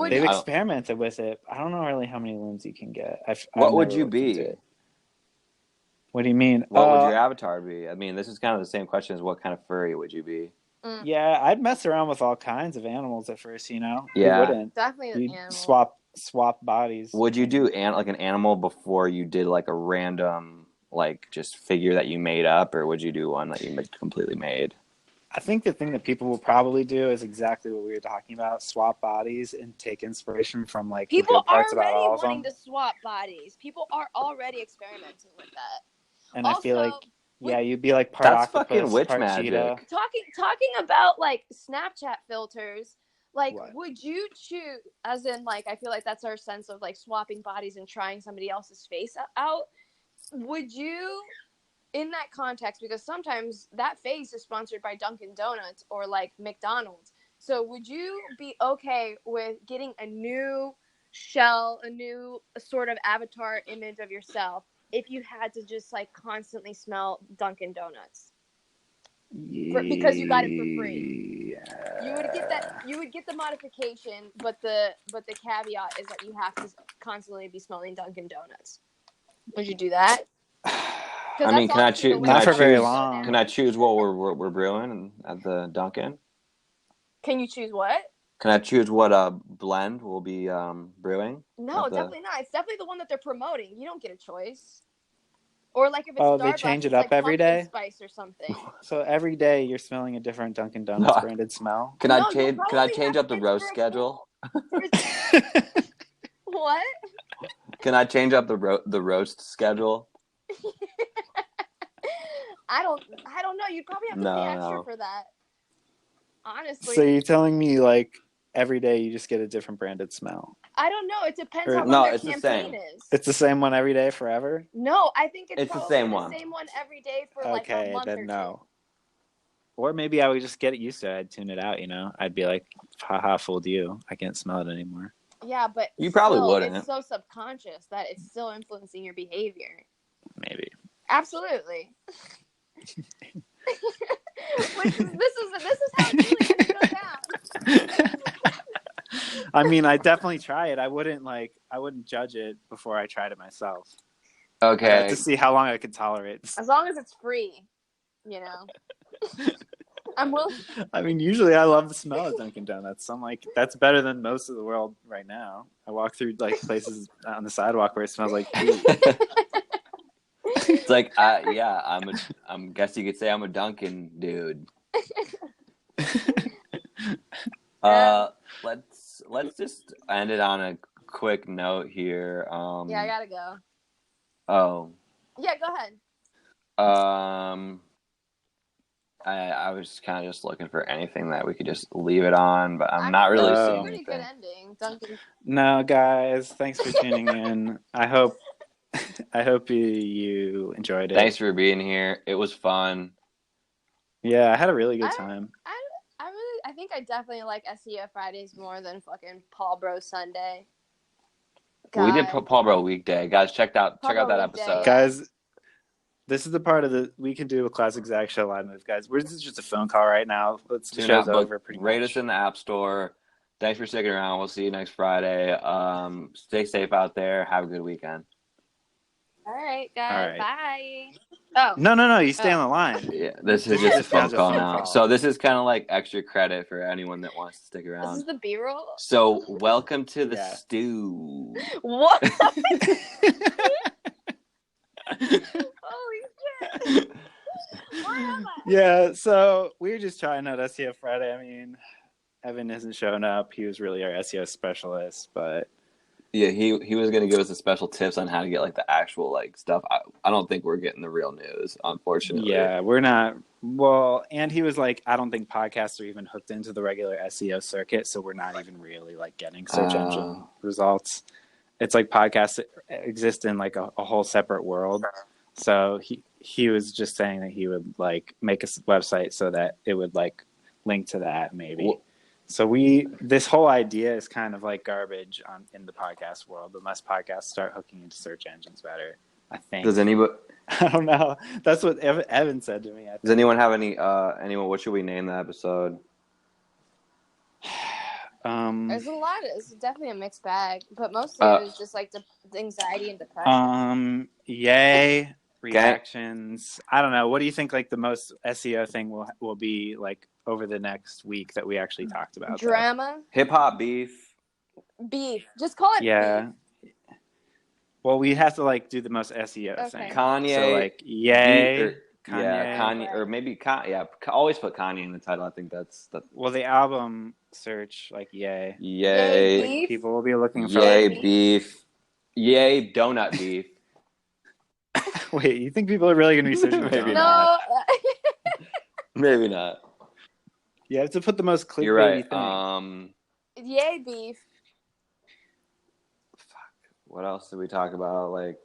They've experimented with it. I don't know really how many limbs you can get. What would you be? What do you mean? What would your avatar be? I mean, this is kind of the same question as what kind of furry would you be? Yeah, I'd mess around with all kinds of animals at first, you know? Yeah. You wouldn't. Definitely an animal. Swap bodies. Would you do like an animal before you did like a random like just figure that you made up, or would you do one that you completely made? I think the thing that people will probably do is exactly what we were talking about: swap bodies and take inspiration from like people the good parts already about all of wanting them. to swap bodies. People are already experimenting with that. And also, I feel like you'd be like part that's octopus, fucking witch part magic. cheetah. Talking about like Snapchat filters. Like, what? Would you choose? As in, like, I feel like that's our sense of like swapping bodies and trying somebody else's face out. Would you? In that context, because sometimes that face is sponsored by Dunkin' Donuts or like McDonald's. So would you be okay with getting a new shell, a new sort of avatar image of yourself if you had to just like constantly smell Dunkin' Donuts? Because you got it for free. Yeah. You would get the modification, but the caveat is that you have to constantly be smelling Dunkin' Donuts. Would you do that? I mean, can I choose? Not for very long. Can I choose what we're brewing at the Dunkin'? Can you choose what? Can I choose what blend we'll be brewing? No, definitely not. It's definitely the one that they're promoting. You don't get a choice. Or like if it's Starbucks, they change it up like every day? Spice or something. So every day you're smelling a different Dunkin' Donuts branded smell. Can I change up the roast schedule? What? Can I change up the roast schedule? I don't know. You'd probably have to pay extra for that. Honestly. So you're telling me like every day you just get a different branded smell? I don't know. It depends on what their campaign is. It's the same one every day forever? No, I think it's the same one. The same one every day for like a month or two. Or maybe I would just get it used to it. I'd tune it out, you know? I'd be like, haha, fooled you. I can't smell it anymore. Yeah, but you probably wouldn't. It's so subconscious that it's still influencing your behavior. Maybe. Absolutely. this is how it's really going to go down. I mean, I definitely try it. I wouldn't judge it before I tried it myself. Okay. To see how long I could tolerate. As long as it's free, you know. I'm willing. I mean, usually I love the smell of Dunkin' Donuts. I'm like, that's better than most of the world right now. I walk through like places on the sidewalk where it smells like pee. It's like, I'm guess you could say I'm a Dunkin' dude. Let's just end it on a quick note here. Yeah, I gotta go. Oh. Yeah, go ahead. I was kind of just looking for anything that we could just leave it on, but I'm not really seeing pretty anything. good ending, Duncan. No, guys, thanks for tuning in. I hope I hope you enjoyed it. Thanks for being here. It was fun. Yeah, I had a really good time. I think I definitely like SEO Fridays more than fucking Paul Bro Sunday. We did God. Paul Bro Weekday. Guys, check out Bro that Weekday, episode. yeah. Guys, this is the part of we can do a classic Zach Show live move, guys. This is just a phone call right now. The show's over pretty much. Rate us in the App Store. Thanks for sticking around. We'll see you next Friday. Stay safe out there. Have a good weekend. All right, guys. All right. Bye. Oh. No. You stay on the line. Yeah, this is just a phone call now. call. So this is kind of like extra credit for anyone that wants to stick This around. is the B-roll? So welcome to the stew. What? Holy shit. Where am I? Yeah, so we were just trying out SEO Friday. I mean, Evan hasn't shown up. He was really our SEO specialist, but Yeah, he was going to give us the special tips on how to get like the actual like stuff. I don't think we're getting the real news, unfortunately. yeah, we're not. Well, and he was like, I don't think podcasts are even hooked into the regular SEO circuit, so we're not even really like getting search engine results. It's like podcasts exist in like a whole separate world. So he was just saying that he would like make a website so that it would like link to that maybe. Well, So this whole idea is kind of like garbage in the podcast world unless podcasts start hooking into search engines better, I think. Does anybody? I don't know. That's what Evan said to me. Does anyone have anyone? What should we name the episode? There's a lot. It's definitely a mixed bag, but mostly it was just like the anxiety and depression. Yay reactions. I don't know. What do you think? Like the most SEO thing will be like over the next week that we actually talked about? Drama. Hip hop beef. Beef. Just call it beef. Well, we have to like do the most SEO thing. Kanye. So like yay. Kanye. Yeah, Kanye, or maybe Kanye. Yeah, always put Kanye in the title. I think that's. Well, the album search like yay. Yay. Like, people will be looking for yay beef. Yay donut beef. Wait, you think people are really going to be searching for Maybe donuts? not. Maybe not. You have to put the most clickbaity You're right. thing. Yay beef. Fuck. What else did we talk about? Like.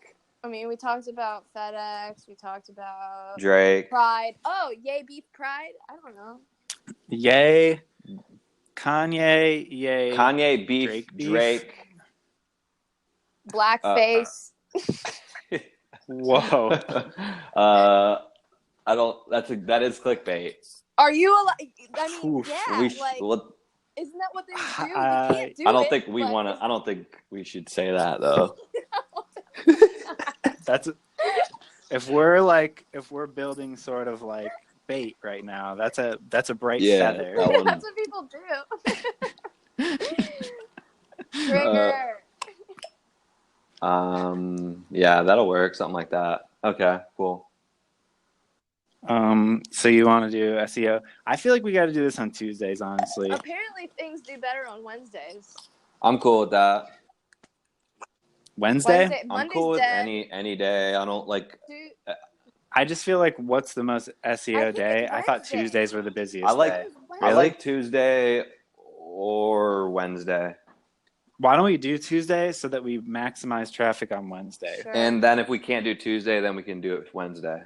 I mean, we talked about FedEx. We talked about Drake. Pride. Oh, yay beef pride. I don't know. Yay. Kanye. Yay. Kanye beef. Drake. Blackface. Whoa. I don't. That is clickbait. Are you alive? I mean, Oof. yeah. Isn't that what they do? You can't do I don't it, think we want to. I don't think we should say that though. That's if we're building sort of like bait right now. That's a bright feather. That's what people do. Trigger. Yeah, that'll work. Something like that. Okay, cool. So you want to do SEO? I feel like we got to do this on Tuesdays, honestly. Apparently, things do better on Wednesdays. I'm cool with that. Wednesday? I'm cool with any day. I don't like. I just feel like what's the most SEO day? I thought Tuesdays were the busiest. day. I like Tuesday or Wednesday. Why don't we do Tuesday so that we maximize traffic on Wednesday? Sure. And then if we can't do Tuesday, then we can do it Wednesday.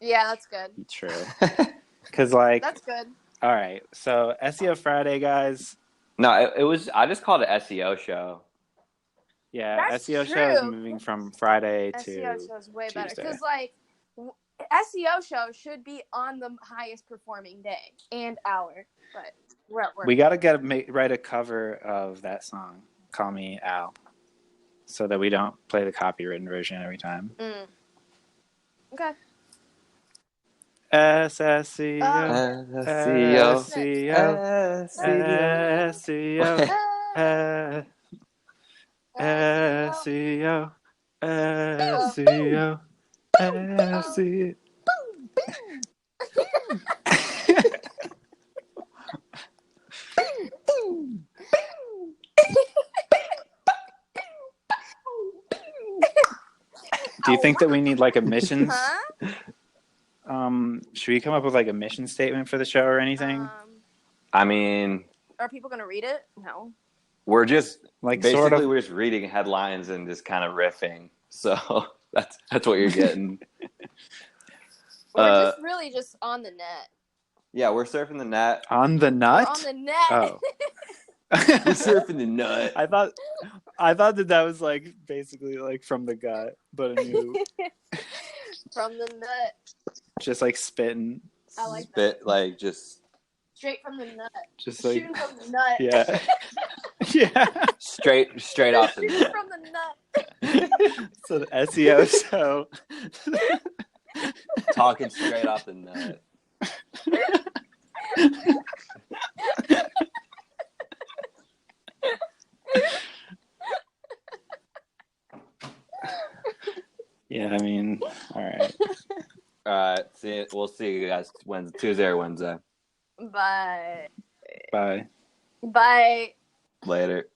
Yeah, that's good. True. Because that's good. All right. So SEO Friday, guys. No, it was. I just called it SEO show. Yeah, That's SEO true. show is moving from Friday to SEO show is way better Tuesday. because SEO show should be on the highest performing day and hour, but we're at work. We got to write a cover of that song, "Call Me Al," so that we don't play the copywritten version every time. Okay. SEO, SEO, SEO, SEO, SEO, SEO. Do you think that we need like a missions? Should we come up with like a mission statement for the show or anything? I mean, are people gonna read it? No. We're just like basically sort of. we're just reading headlines and just kind of riffing. So that's what you're getting. We're just really just on the net. Yeah, we're surfing the net. On the nut? We're on the net. Oh. We're surfing the nut. I thought that was like basically like from the gut, but a new From the nut. just like spitting. I like Spit that. like just Straight from the nut. Just like Shooting from the nut. yeah. Yeah. straight off the Shooting nut. from the nut. So the SEO show. Talking straight off the nut. Yeah, I mean, all right. We'll see you guys Tuesday or Wednesday. Bye. Bye. Bye. Later.